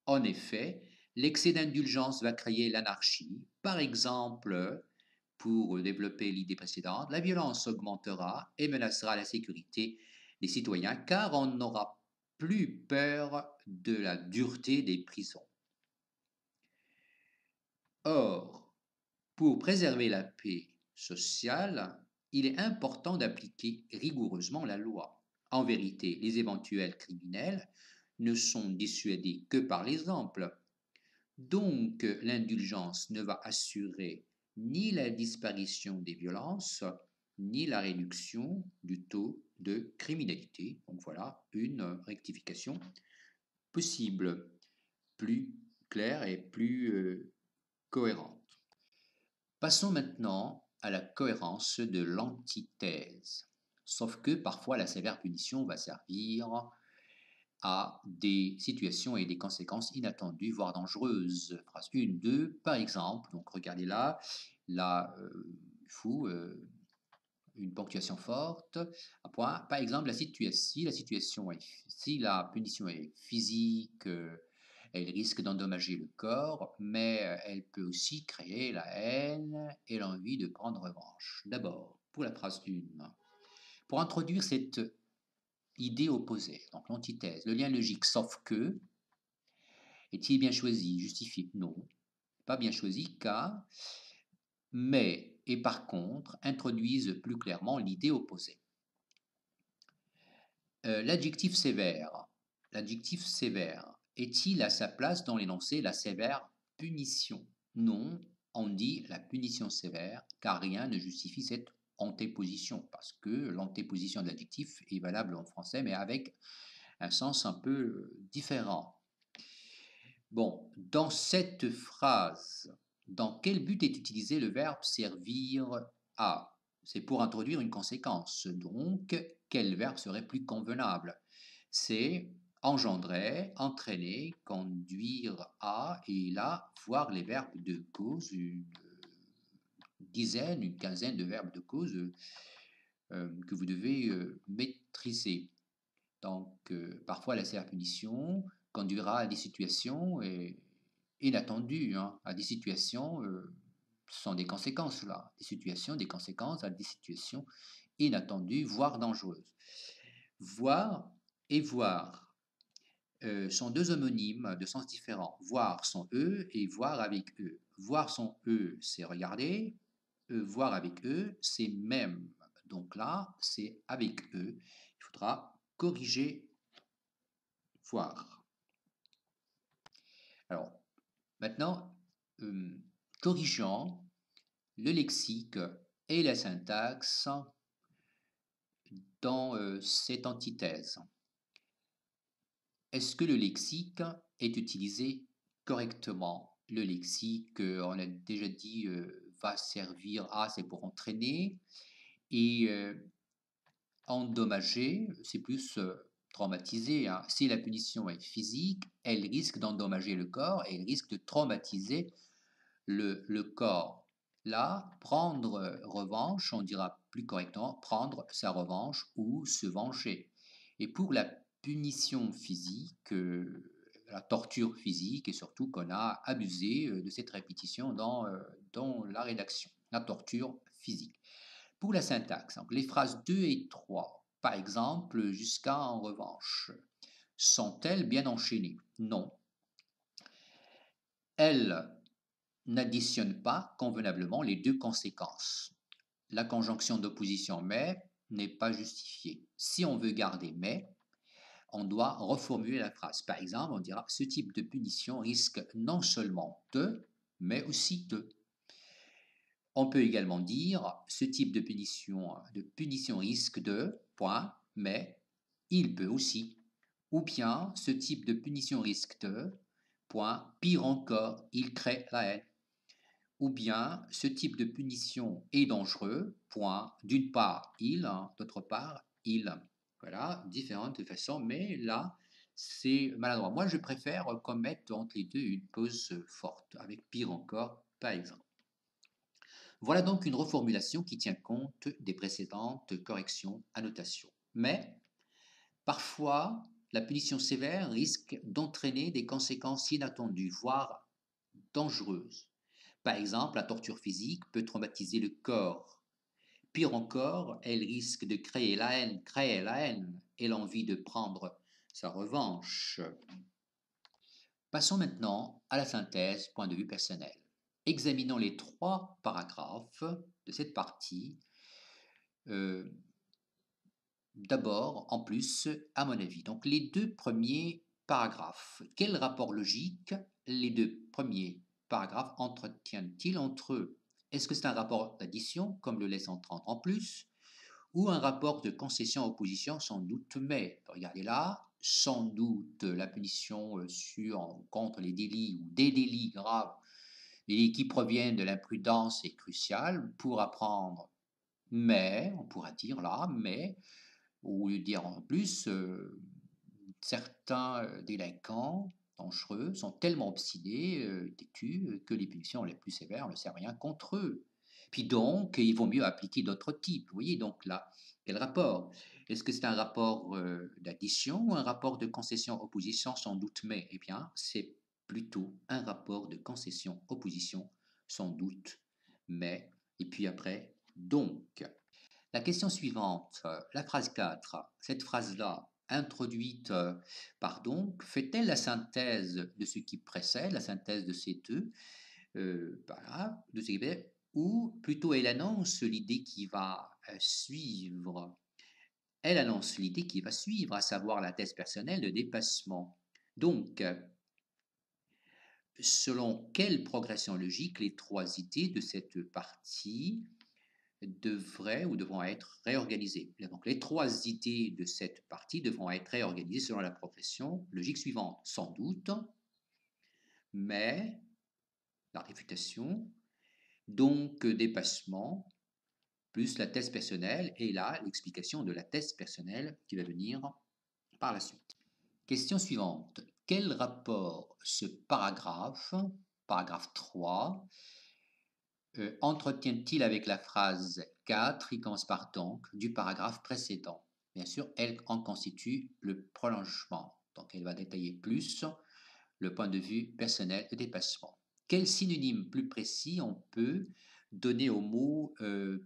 En effet, l'excès d'indulgence va créer l'anarchie. Par exemple, pour développer l'idée précédente, la violence augmentera et menacera la sécurité des citoyens car on n'aura plus peur de la dureté des prisons. Or, pour préserver la paix sociale, il est important d'appliquer rigoureusement la loi. En vérité, les éventuels criminels ne sont dissuadés que par l'exemple. Donc, l'indulgence ne va assurer ni la disparition des violences, ni la réduction du taux de criminalité. Donc voilà une rectification possible, plus claire et plus cohérente. Passons maintenant à la cohérence de l'antithèse. Sauf que parfois la sévère punition va servir à des situations et des conséquences inattendues, voire dangereuses. Phrase 1, 2, par exemple, donc regardez là, il faut une ponctuation forte, un point. Par exemple, si la punition est physique, Elle risque d'endommager le corps, mais elle peut aussi créer la haine et l'envie de prendre revanche. D'abord, pour la phrase 1, pour introduire cette idée opposée, donc l'antithèse, le lien logique sauf que, est-il bien choisi, justifié? Non, pas bien choisi car, mais et par contre introduisent plus clairement l'idée opposée. L'adjectif sévère. L'adjectif sévère est-il à sa place dans l'énoncé la sévère punition? Non, on dit la punition sévère, car rien ne justifie cette antéposition, parce que l'antéposition de l'adjectif est valable en français, mais avec un sens un peu différent. Bon, dans cette phrase, dans quel but est utilisé le verbe servir à? C'est pour introduire une conséquence. Donc, quel verbe serait plus convenable? C'est engendrer, entraîner, conduire à, et là, voir les verbes de cause, une dizaine, une quinzaine de verbes de cause que vous devez maîtriser. Donc, parfois, la sévère punition conduira à des situations inattendues, hein, à des situations, ce sont des conséquences là, des situations, des conséquences à des situations inattendues, voire dangereuses. Voir et voir sont deux homonymes de sens différents. Voir sans eux et voir avec eux. Voir sans eux, c'est regarder. Voir avec eux, c'est même. Donc là, c'est avec eux. Il faudra corriger voir. Alors, maintenant, corrigeant le lexique et la syntaxe dans cette antithèse. Est-ce que le lexique est utilisé correctement? Le lexique, on a déjà dit, va servir à, c'est pour entraîner, et endommager, c'est plus traumatiser, hein. Si la punition est physique, elle risque d'endommager le corps et elle risque de traumatiser le corps. Là, prendre revanche, on dira plus correctement prendre sa revanche ou se venger. Et pour la punition physique, la torture physique, et surtout qu'on a abusé de cette répétition dans la rédaction, la torture physique. Pour la syntaxe, donc les phrases 2 et 3, par exemple, jusqu'à en revanche, sont-elles bien enchaînées? Non. Elles n'additionnent pas convenablement les deux conséquences. La conjonction d'opposition mais n'est pas justifiée. Si on veut garder mais, on doit reformuler la phrase. Par exemple, on dira ce type de punition risque non seulement de, mais aussi de. On peut également dire ce type de punition risque de, point, mais il peut aussi. Ou bien ce type de punition risque de, point, pire encore, il crée la haine. Ou bien ce type de punition est dangereux, point, d'une part il, d'autre part il. Voilà, différentes façons, mais là c'est maladroit. Moi je préfère qu'on mette entre les deux une pause forte, avec pire encore par exemple. Voilà donc une reformulation qui tient compte des précédentes corrections, annotations. Mais parfois, la punition sévère risque d'entraîner des conséquences inattendues, voire dangereuses. Par exemple, la torture physique peut traumatiser le corps. Pire encore, elle risque de créer la haine et l'envie de prendre sa revanche. Passons maintenant à la synthèse, point de vue personnel. Examinons les 3 paragraphes de cette partie. D'abord, en plus, à mon avis. Donc, les 2 premiers paragraphes. Quel rapport logique les 2 premiers paragraphes entretiennent-ils entre eux? Est-ce que c'est un rapport d'addition, comme le laisse entendre en plus, ou un rapport de concession-opposition? Sans doute, mais regardez là, sans doute la punition contre les délits ou des délits graves, les délits qui proviennent de l'imprudence est cruciale pour apprendre. Mais, on pourra dire là, mais, ou dire en plus, certains délinquants dangereux sont tellement obstinés, têtus, que les punitions les plus sévères ne servent à rien contre eux. Puis donc, il vaut mieux appliquer d'autres types. Vous voyez, donc là, quel rapport? Est-ce que c'est un rapport d'addition ou un rapport de concession-opposition? Sans doute, mais, eh bien, c'est plutôt un rapport de concession-opposition, sans doute, mais, et puis après, donc. La question suivante, la phrase 4, cette phrase-là, introduite par donc, fait-elle la synthèse de ce qui précède, la synthèse de ces deux paragraphes, de ce qui précède, ou plutôt elle annonce l'idée qui va suivre? Elle annonce l'idée qui va suivre, à savoir la thèse personnelle de dépassement. Donc, selon quelle progression logique les trois idées de cette partie devraient ou devront être réorganisées. Donc, les trois idées de cette partie devront être réorganisées selon la progression logique suivante. Sans doute, mais, la réfutation, donc dépassement, plus la thèse personnelle, et là, l'explication de la thèse personnelle qui va venir par la suite. Question suivante. Quel rapport ce paragraphe 3, entretient-il avec la phrase 4, qui commence par donc, du paragraphe précédent? Bien sûr, elle en constitue le prolongement. Donc, elle va détailler plus le point de vue personnel de dépassement. Quel synonyme plus précis on peut donner au mot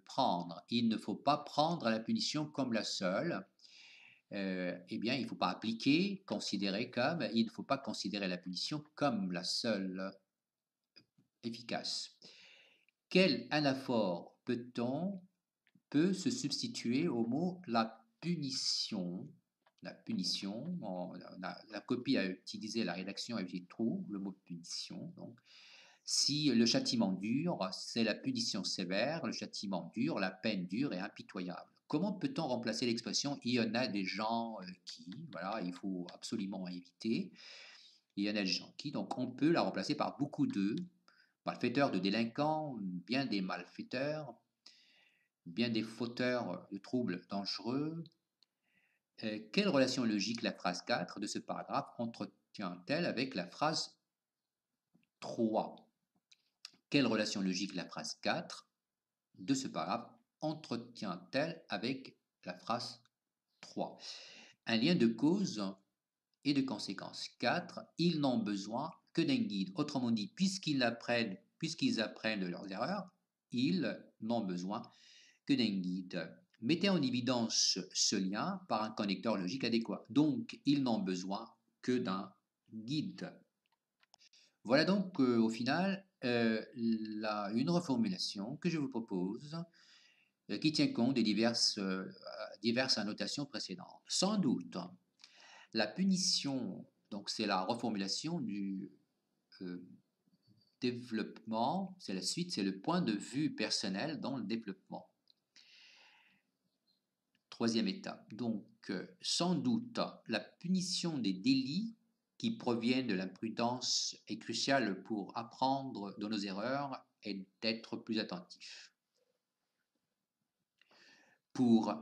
prendre? Il ne faut pas prendre la punition comme la seule. Eh bien, il ne faut pas appliquer, considérer comme, il ne faut pas considérer la punition comme la seule efficace. Quel anaphore peut se substituer au mot la punition? La punition, la copie a utilisé, la rédaction a utilisé trop le mot punition. Donc, si le châtiment dur, c'est la punition sévère, le châtiment dur, la peine dure et impitoyable. Comment peut-on remplacer l'expression il y en a des gens qui, voilà, il faut absolument éviter. Il y en a des gens qui, donc on peut la remplacer par beaucoup de malfaiteurs, de délinquants, bien des malfaiteurs, bien des fauteurs de troubles dangereux. Quelle relation logique la phrase 4 de ce paragraphe entretient-elle avec la phrase 3? Quelle relation logique la phrase 4 de ce paragraphe entretient-elle avec la phrase 3? Un lien de cause et de conséquence. 4. Ils n'ont besoin que d'un guide. Autrement dit, puisqu'ils apprennent de leurs erreurs, ils n'ont besoin que d'un guide. Mettez en évidence ce lien par un connecteur logique adéquat. Donc, ils n'ont besoin que d'un guide. Voilà donc au final une reformulation que je vous propose qui tient compte des diverses annotations précédentes. Sans doute, la punition, donc c'est la reformulation du développement, c'est la suite, c'est le point de vue personnel dans le développement. Troisième étape. Donc, sans doute, la punition des délits qui proviennent de l'imprudence est cruciale pour apprendre de nos erreurs et d'être plus attentif. Pour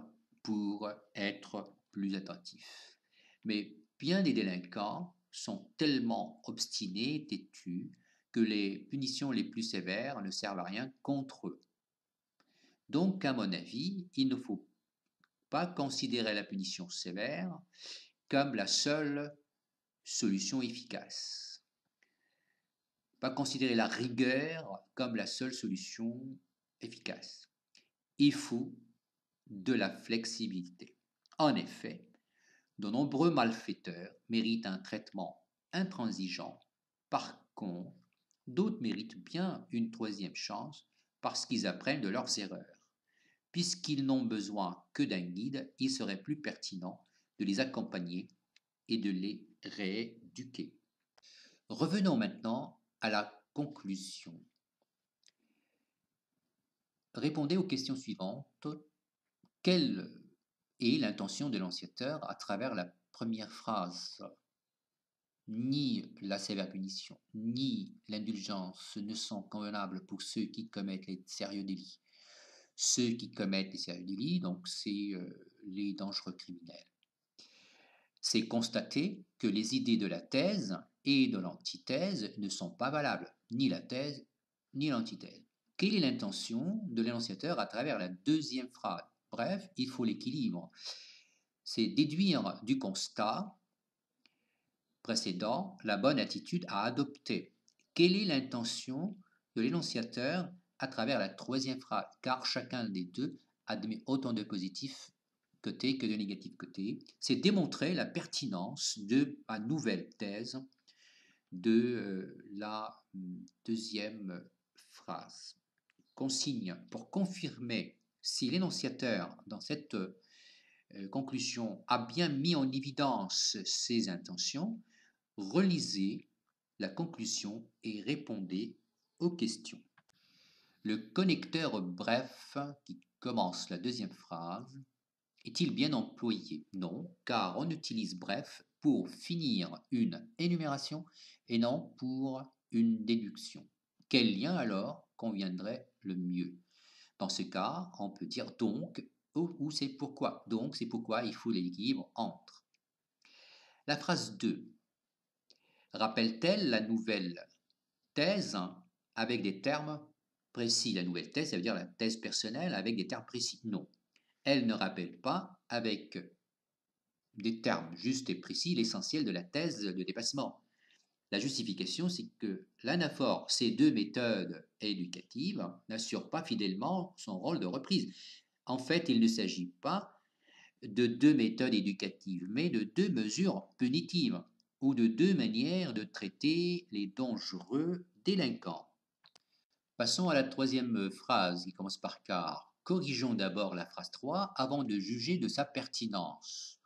être plus attentif. Mais bien des délinquants sont tellement obstinés, têtus, que les punitions les plus sévères ne servent à rien contre eux. Donc, à mon avis, il ne faut pas considérer la punition sévère comme la seule solution efficace. Pas considérer la rigueur comme la seule solution efficace. Il faut de la flexibilité. En effet, de nombreux malfaiteurs méritent un traitement intransigeant. Par contre, d'autres méritent bien une troisième chance parce qu'ils apprennent de leurs erreurs. Puisqu'ils n'ont besoin que d'un guide, il serait plus pertinent de les accompagner et de les rééduquer. Revenons maintenant à la conclusion. Répondez aux questions suivantes. Quelle est l'intention de l'annonciateur à travers la première phrase? Ni la sévère punition, ni l'indulgence ne sont convenables pour ceux qui commettent les sérieux délits. Ceux qui commettent les sérieux délits, donc c'est les dangereux criminels. C'est constater que les idées de la thèse et de l'antithèse ne sont pas valables, ni la thèse ni l'antithèse. Quelle est l'intention de l'énonciateur à travers la deuxième phrase? Bref, il faut l'équilibre. C'est déduire du constat précédent la bonne attitude à adopter. Quelle est l'intention de l'énonciateur à travers la troisième phrase? Car chacun des deux admet autant de positifs côté que de négatifs côté. C'est démontrer la pertinence de la nouvelle thèse de la deuxième phrase. Consigne pour confirmer si l'énonciateur, dans cette conclusion, a bien mis en évidence ses intentions, relisez la conclusion et répondez aux questions. Le connecteur bref qui commence la deuxième phrase est-il bien employé? Non, car on utilise bref pour finir une énumération et non pour une déduction. Quel lien alors conviendrait le mieux? Dans ce cas, on peut dire donc ou c'est pourquoi. Donc, c'est pourquoi il faut l'équilibre entre. La phrase 2 rappelle-t-elle la nouvelle thèse avec des termes précis? La nouvelle thèse, ça veut dire la thèse personnelle avec des termes précis. Non, elle ne rappelle pas avec des termes justes et précis l'essentiel de la thèse de dépassement. La justification, c'est que l'anaphore, ces deux méthodes éducatives, n'assure pas fidèlement son rôle de reprise. En fait, il ne s'agit pas de deux méthodes éducatives, mais de deux mesures punitives ou de deux manières de traiter les dangereux délinquants. Passons à la troisième phrase qui commence par car. Corrigeons d'abord la phrase 3 avant de juger de sa pertinence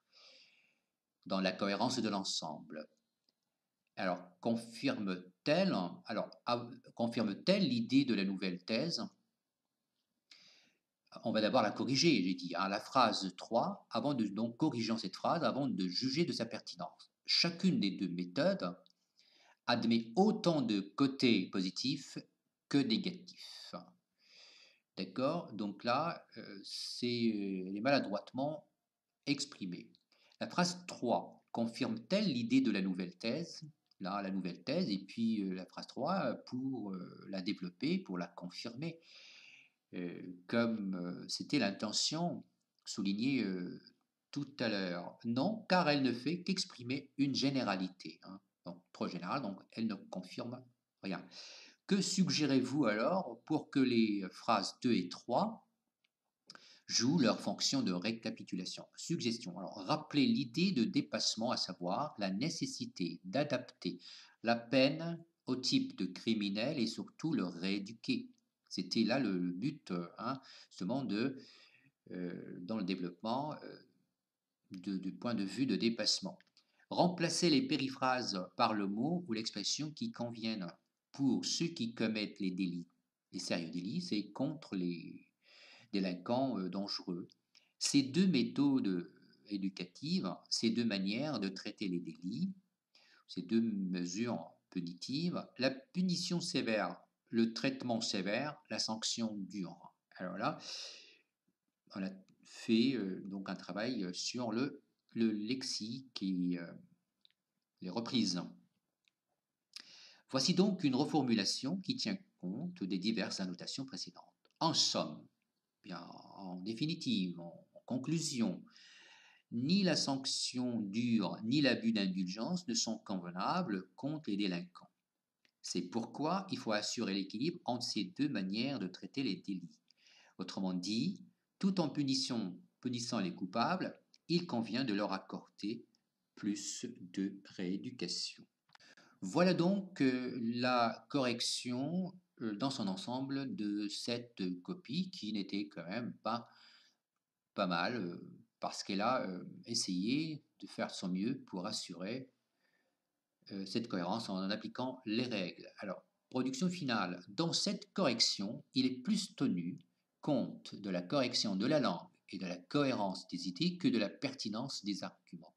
dans la cohérence de l'ensemble. Alors, confirme-t-elle l'idée de la nouvelle thèse? On va d'abord la corriger, j'ai dit, la phrase 3, donc corrigeons cette phrase avant de juger de sa pertinence. Chacune des deux méthodes admet autant de côtés positifs que négatifs. D'accord? Donc là, elle est maladroitement exprimée. La phrase 3 confirme-t-elle l'idée de la nouvelle thèse? Là, la nouvelle thèse, et puis la phrase 3 pour la développer, pour la confirmer, comme c'était l'intention soulignée tout à l'heure. Non, car elle ne fait qu'exprimer une généralité, donc trop générale, donc elle ne confirme rien. Que suggérez-vous alors pour que les phrases 2 et 3 jouent leur fonction de récapitulation? Suggestion. Alors, rappelez l'idée de dépassement, à savoir la nécessité d'adapter la peine au type de criminel et surtout le rééduquer. C'était là le but, justement, dans le développement du point de vue de dépassement. Remplacez les périphrases par le mot ou l'expression qui conviennent. Pour ceux qui commettent les délits, les sérieux délits, c'est contre les délinquants dangereux. Ces deux méthodes éducatives, ces deux manières de traiter les délits, ces deux mesures punitives, la punition sévère, le traitement sévère, la sanction dure. Alors là, on a fait donc un travail sur le lexique et les reprises. Voici donc une reformulation qui tient compte des diverses annotations précédentes. En somme, bien, en définitive, en conclusion, ni la sanction dure ni l'abus d'indulgence ne sont convenables contre les délinquants. C'est pourquoi il faut assurer l'équilibre entre ces deux manières de traiter les délits. Autrement dit, tout en punissant les coupables, il convient de leur accorder plus de rééducation. Voilà donc la correction dans son ensemble de cette copie qui n'était quand même pas mal parce qu'elle a essayé de faire son mieux pour assurer cette cohérence en appliquant les règles. Alors, production finale. Dans cette correction, il est plus tenu compte de la correction de la langue et de la cohérence des idées que de la pertinence des arguments.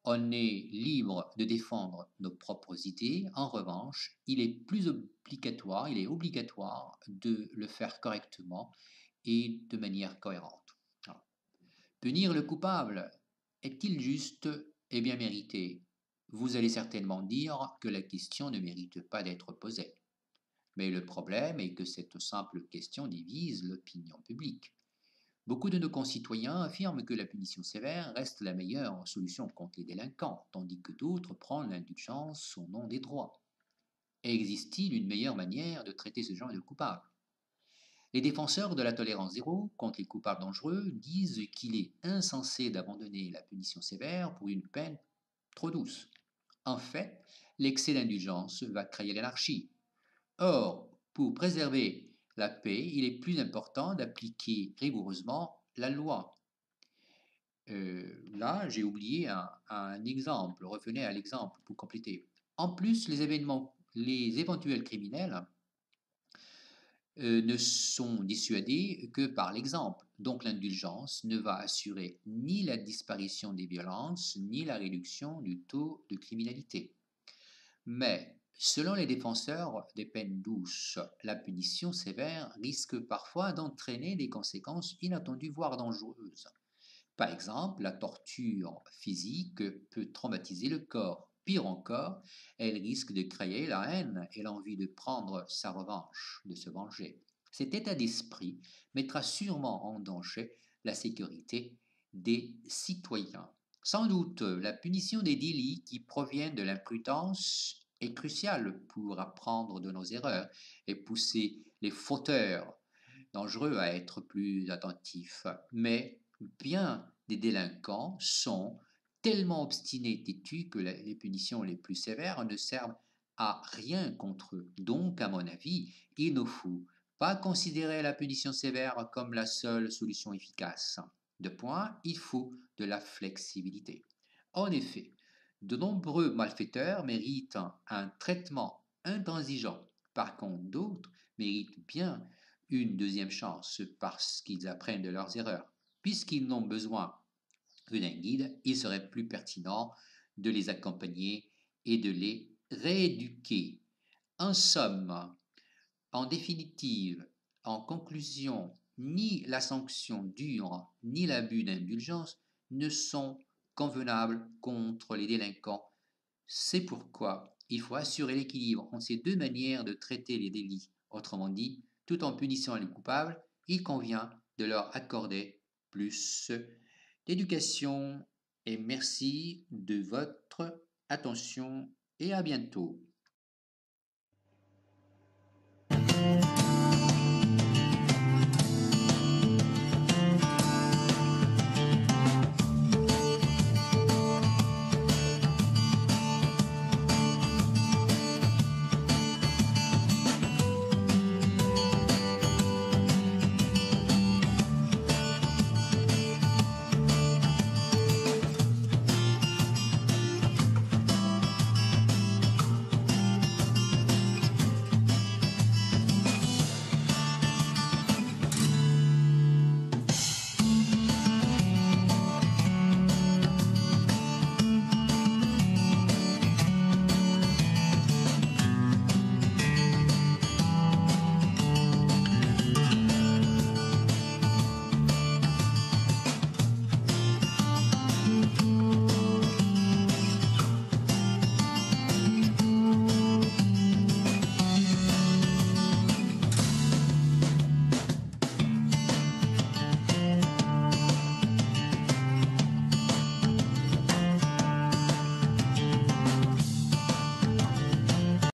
On est libre de défendre nos propres idées. En revanche, il est obligatoire de le faire correctement et de manière cohérente. Alors, punir le coupable est-il juste et bien mérité? Vous allez certainement dire que la question ne mérite pas d'être posée. Mais le problème est que cette simple question divise l'opinion publique. Beaucoup de nos concitoyens affirment que la punition sévère reste la meilleure solution contre les délinquants, tandis que d'autres prennent l'indulgence au nom des droits. Existe-t-il une meilleure manière de traiter ce genre de coupables? Les défenseurs de la tolérance zéro contre les coupables dangereux disent qu'il est insensé d'abandonner la punition sévère pour une peine trop douce. En fait, l'excès d'indulgence va créer l'anarchie. Or, pour préserver la paix, il est plus important d'appliquer rigoureusement la loi. Là, j'ai oublié un exemple. Revenez à l'exemple pour compléter. En plus, les éventuels criminels ne sont dissuadés que par l'exemple. Donc l'indulgence ne va assurer ni la disparition des violences, ni la réduction du taux de criminalité. Mais, selon les défenseurs des peines douces, la punition sévère risque parfois d'entraîner des conséquences inattendues, voire dangereuses. Par exemple, la torture physique peut traumatiser le corps. Pire encore, elle risque de créer la haine et l'envie de prendre sa revanche, de se venger. Cet état d'esprit mettra sûrement en danger la sécurité des citoyens. Sans doute, la punition des délits qui proviennent de l'imprudence est cruciale pour apprendre de nos erreurs et pousser les fauteurs dangereux à être plus attentifs. Mais bien des délinquants sont tellement obstinés et têtus que les punitions les plus sévères ne servent à rien contre eux. Donc, à mon avis, il ne faut pas considérer la punition sévère comme la seule solution efficace. De point, il faut de la flexibilité. En effet, de nombreux malfaiteurs méritent un traitement intransigeant. Par contre, d'autres méritent bien une deuxième chance parce qu'ils apprennent de leurs erreurs. Puisqu'ils n'ont besoin que d'un guide, il serait plus pertinent de les accompagner et de les rééduquer. En somme, en définitive, en conclusion, ni la sanction dure ni l'abus d'indulgence ne sont convenables contre les délinquants. C'est pourquoi il faut assurer l'équilibre entre ces deux manières de traiter les délits. Autrement dit, tout en punissant les coupables, il convient de leur accorder plus d'éducation. Et merci de votre attention et à bientôt.